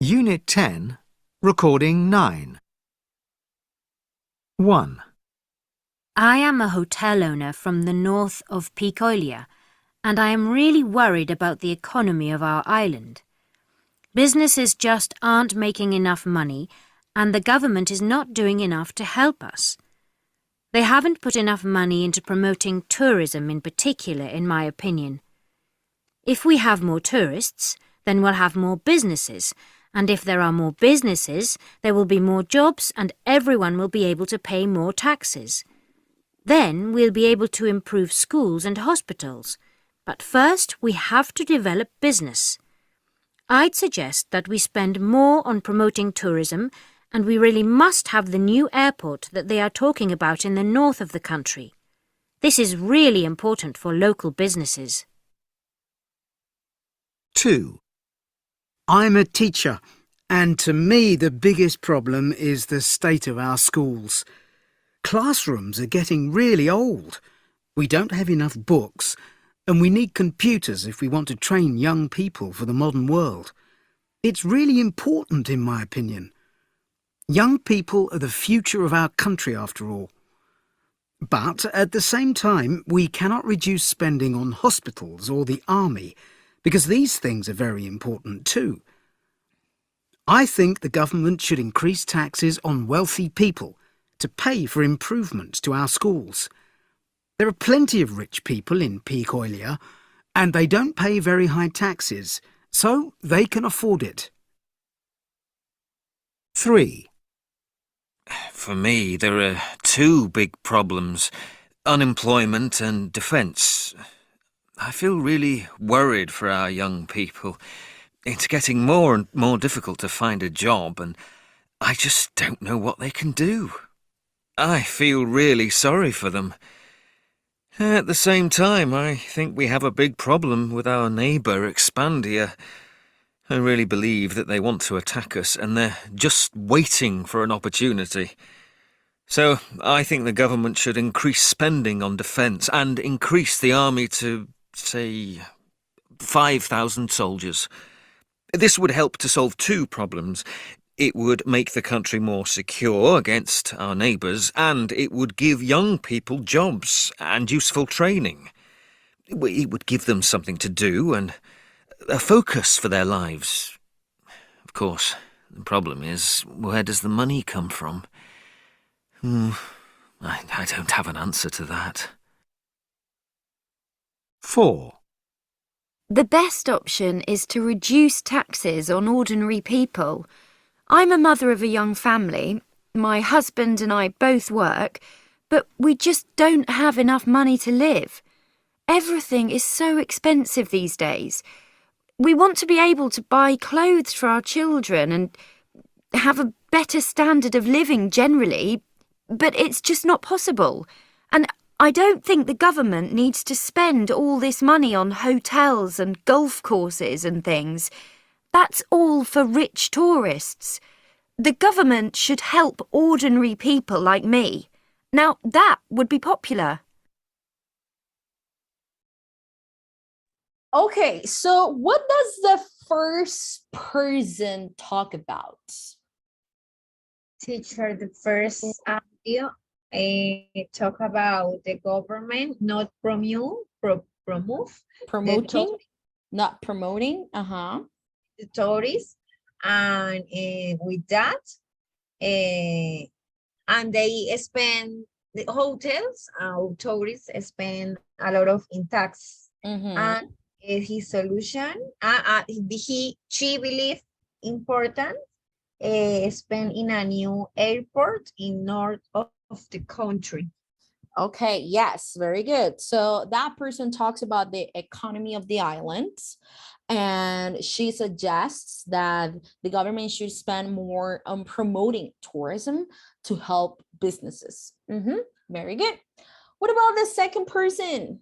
Unit 10, Recording 9. 1. I am a hotel owner from the north of Picoilia, and I am really worried about the economy of our island. Businesses just aren't making enough money, and the government is not doing enough to help us. They haven't put enough money into promoting tourism in particular, in my opinion. If we have more tourists, then we'll have more businesses, and if there are more businesses, there will be more jobs and everyone will be able to pay more taxes. Then we'll be able to improve schools and hospitals. But first, we have to develop business. I'd suggest that we spend more on promoting tourism, and we really must have the new airport that they are talking about in the north of the country. This is really important for local businesses. 2. I'm a teacher, and to me the biggest problem is the state of our schools. Classrooms are getting really old. We don't have enough books, And we need computers if we want to train young people for the modern world. It's really important, in my opinion. Young people are the future of our country, after all. But at the same time, we cannot reduce spending on hospitals or the army, because these things are very important too. I think the government should increase taxes on wealthy people to pay for improvements to our schools. There are plenty of rich people in Picoilia, and they don't pay very high taxes, so they can afford it. 3. For me, there are two big problems: unemployment and defence. I feel really worried for our young people. It's getting more and more difficult to find a job, and I just don't know what they can do. I feel really sorry for them. At the same time, I think we have a big problem with our neighbour, Expandia. I really believe that they want to attack us, and they're just waiting for an opportunity. So I think the government should increase spending on defence and increase the army to, say, 5,000 soldiers. This would help to solve two problems. It would make the country more secure against our neighbours, and it would give young people jobs and useful training. It would give them something to do and a focus for their lives. Of course, the problem is, where does the money come from? I don't have an answer to that. 4. The best option is to reduce taxes on ordinary people. I'm a mother of a young family. My husband and I both work, but we just don't have enough money to live. Everything is so expensive these days. We want to be able to buy clothes for our children and have a better standard of living generally, but it's just not possible. And I don't think the government needs to spend all this money on hotels and golf courses and things. That's all for rich tourists. The government should help ordinary people like me. Now, that would be popular. Okay, so what does the first person talk about? Teacher, the first audio talk about the government not promoting, not promoting, the tourists, and with that, and they spend the hotels, tourists spend a lot of in tax, and his solution, she believe important. Spend in a new airport in north of the country. Okay, yes, very good. So that person talks about the economy of the islands, and she suggests that the government should spend more on promoting tourism to help businesses. Very good. What about the second person?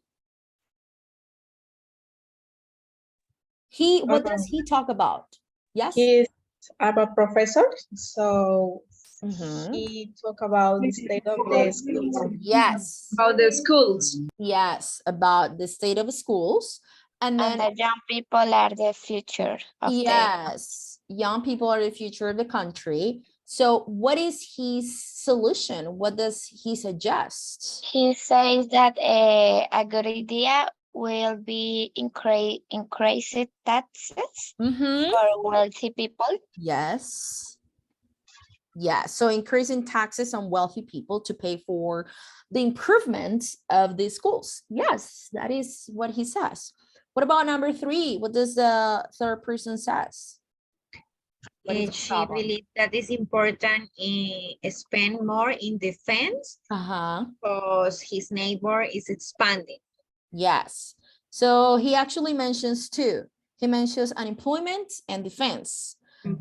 What does he talk about? Yes? He's about professor, so he talk about the state of the schools. Yes. About the schools. Yes, about the state of schools. And then the young people are the future of young people are the future of the country. So what is his solution? What does he suggest? He says that a good idea will be increased taxes for wealthy people. Yes. Yeah, so increasing taxes on wealthy people to pay for the improvement of the schools. Yes, that is what he says. What about number 3? What does the third person says? She believes that it's important spend more in defense because his neighbor is expanding. Yes. So he actually mentions 2. He mentions unemployment and defense.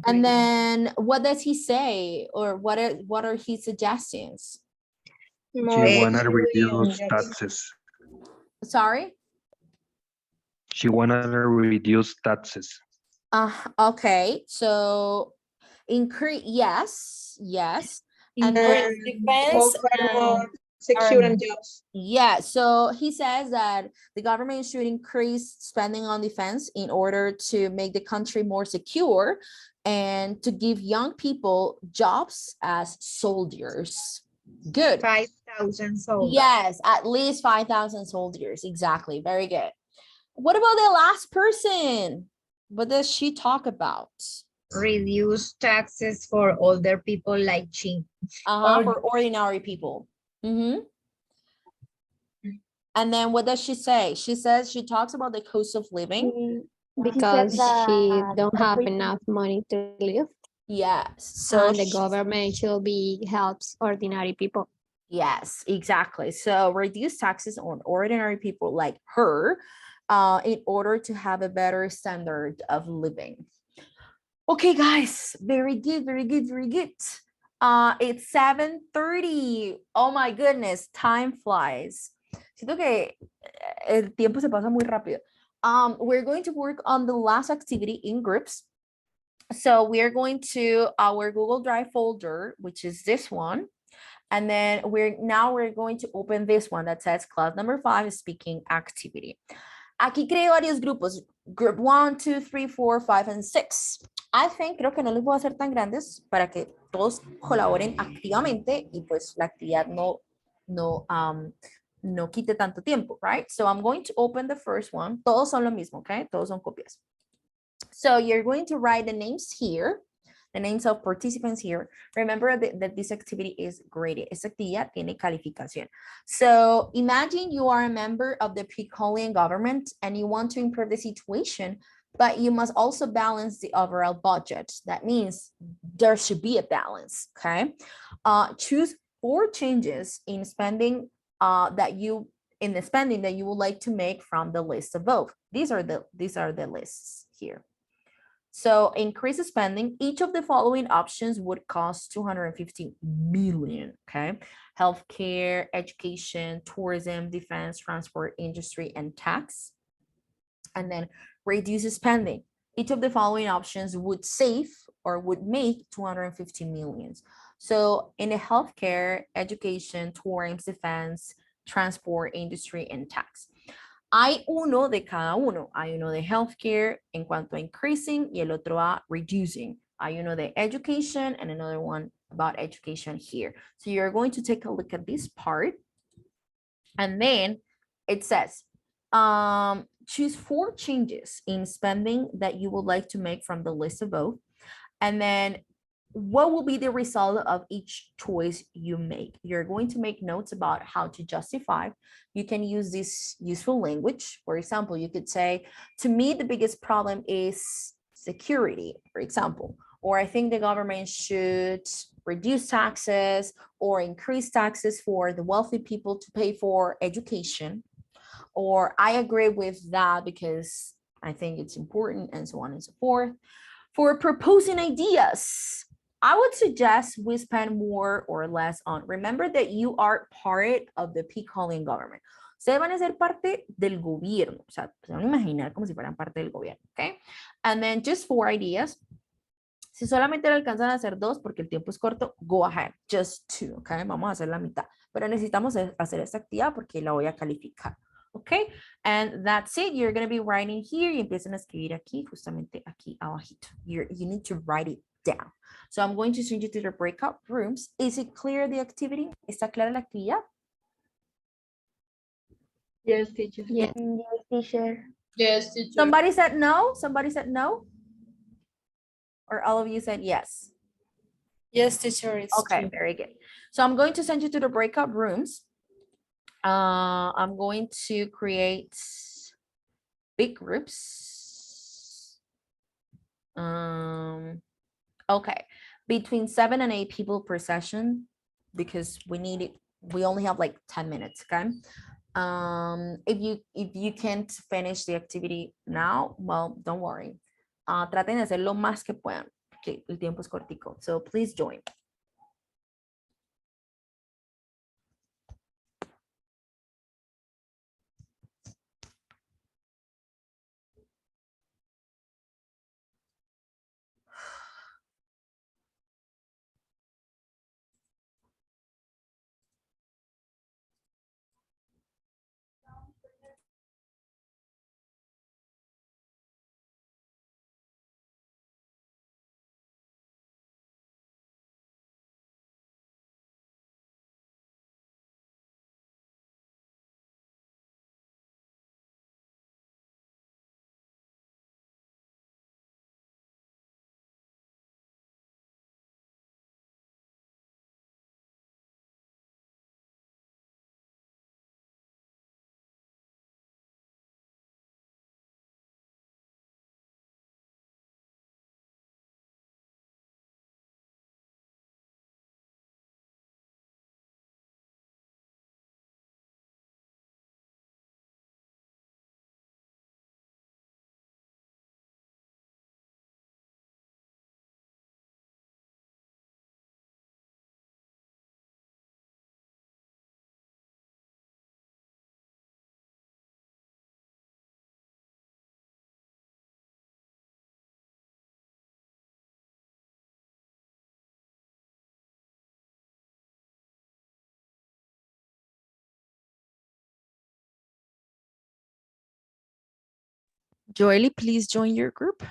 And then what does he say, or what are his suggestions? She wanna reduce taxes. Sorry? She wanna reduce taxes. Okay, so increase, yes. And defense secure and jobs. Yeah, so he says that the government should increase spending on defense in order to make the country more secure and to give young people jobs as soldiers. Good. 5,000 soldiers. Yes, at least 5,000 soldiers. Exactly. Very good. What about the last person? What does she talk about? Reduce taxes for older people like she. For ordinary people. And then what does she say? She says she talks about the cost of living. Because she don't have enough money to live. Yes. So and the government should be helps ordinary people. Yes, exactly. So reduce taxes on ordinary people like her in order to have a better standard of living. Okay, guys, very good, very good, very good. It's 7:30. Oh my goodness, time flies. Siento que el tiempo se pasa muy rápido. We're going to work on the last activity in groups. So we are going to our Google Drive folder, which is this one. And then we're going to open this one that says class number 5, speaking activity. Aquí creé varios grupos, group 1, 2, 3, 4, 5, and 6. Creo que no les voy a hacer tan grandes para que todos colaboren activamente y pues la actividad no quite tanto tiempo, right? So I'm going to open the first one. Todos son lo mismo, okay? Todos son copias. So you're going to write the names here, the names of participants here. Remember that this activity is graded. Esta actividad tiene calificación. So imagine you are a member of the Precolian government and you want to improve the situation, but you must also balance the overall budget. That means there should be a balance, okay? Choose 4 changes in spending that you would like to make from the list above. These are the lists here. So increase spending. Each of the following options would cost 250 million, okay? Healthcare, education, tourism, defense, transport, industry, and tax. And then reduce spending. Each of the following options would save or would make 250 million. So in the healthcare, education, tourism, defense, transport, industry, and tax. Hay uno de cada uno. Hay uno de healthcare en cuanto a increasing y el otro a reducing. Hay uno de education and another one about education here. So you're going to take a look at this part. And then it says, choose 4 changes in spending that you would like to make from the list above. And then what will be the result of each choice you make? You're going to make notes about how to justify. You can use this useful language. For example, you could say, to me, the biggest problem is security, for example, or I think the government should reduce taxes or increase taxes for the wealthy people to pay for education, or I agree with that because I think it's important, and so on and so forth. For proposing ideas, I would suggest we spend more or less on. Remember that you are part of the Precolian government. Ustedes van a ser parte del gobierno. O sea, se van a imaginar como si fueran parte del gobierno, okay? And then just 4 ideas. Si solamente le alcanzan a hacer 2 porque el tiempo es corto, go ahead, just 2, okay? Vamos a hacer la mitad. Pero necesitamos hacer esta actividad porque la voy a calificar. Okay, and that's it. You're going to be writing here y empiezan a escribir aquí, justamente aquí abajito. You need to write it down. So I'm going to send you to the breakout rooms. Is it clear, the activity? ¿Está clara la actividad? Yes, teacher. Yes. Yes, teacher. Yes, teacher. Somebody said no? Somebody said no? Or all of you said yes? Yes, teacher. It's okay, true. very good. So I'm going to send you to the breakout rooms. I'm going to create big groups. Okay, between 7 and 8 people per session because we only have like 10 minutes, okay? If you can't finish the activity now, well, don't worry. Traten de hacer lo más que puedan, porque el tiempo es cortico. So please join. Joely, please join your group.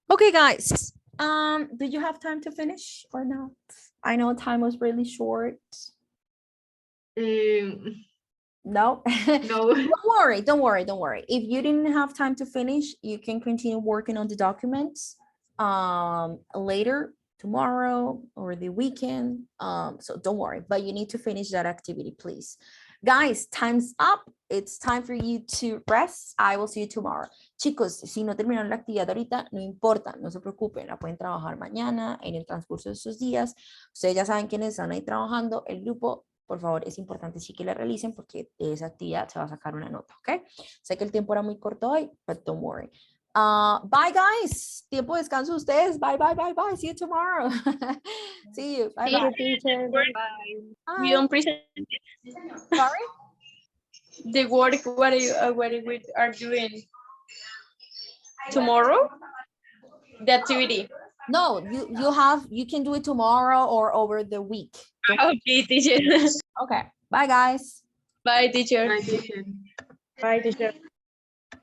Okay, guys. Do you have time to finish or not? I know time was really short. No. No. Don't worry. If you didn't have time to finish, you can continue working on the documents later, tomorrow or the weekend. So don't worry, but you need to finish that activity, please. Guys, time's up. It's time for you to rest. I will see you tomorrow. Chicos, si no terminaron la actividad ahorita, no importa, no se preocupen, la pueden trabajar mañana, en el transcurso de estos días. Ustedes ya saben quiénes están ahí trabajando, el grupo. Por favor, es importante sí que la realicen porque de esa actividad se va a sacar una nota, ¿ok? Sé que el tiempo era muy corto hoy, but don't worry. Bye, guys. Tiempo de descanso ustedes. Bye. See you tomorrow. See you. Bye. See you, teacher. Bye. We don't present Sorry? the work. What we are doing tomorrow? The activity. No, you can do it tomorrow or over the week. Okay, teacher. Okay. Bye, guys. Bye, teacher. Bye, teacher. Bye, teacher.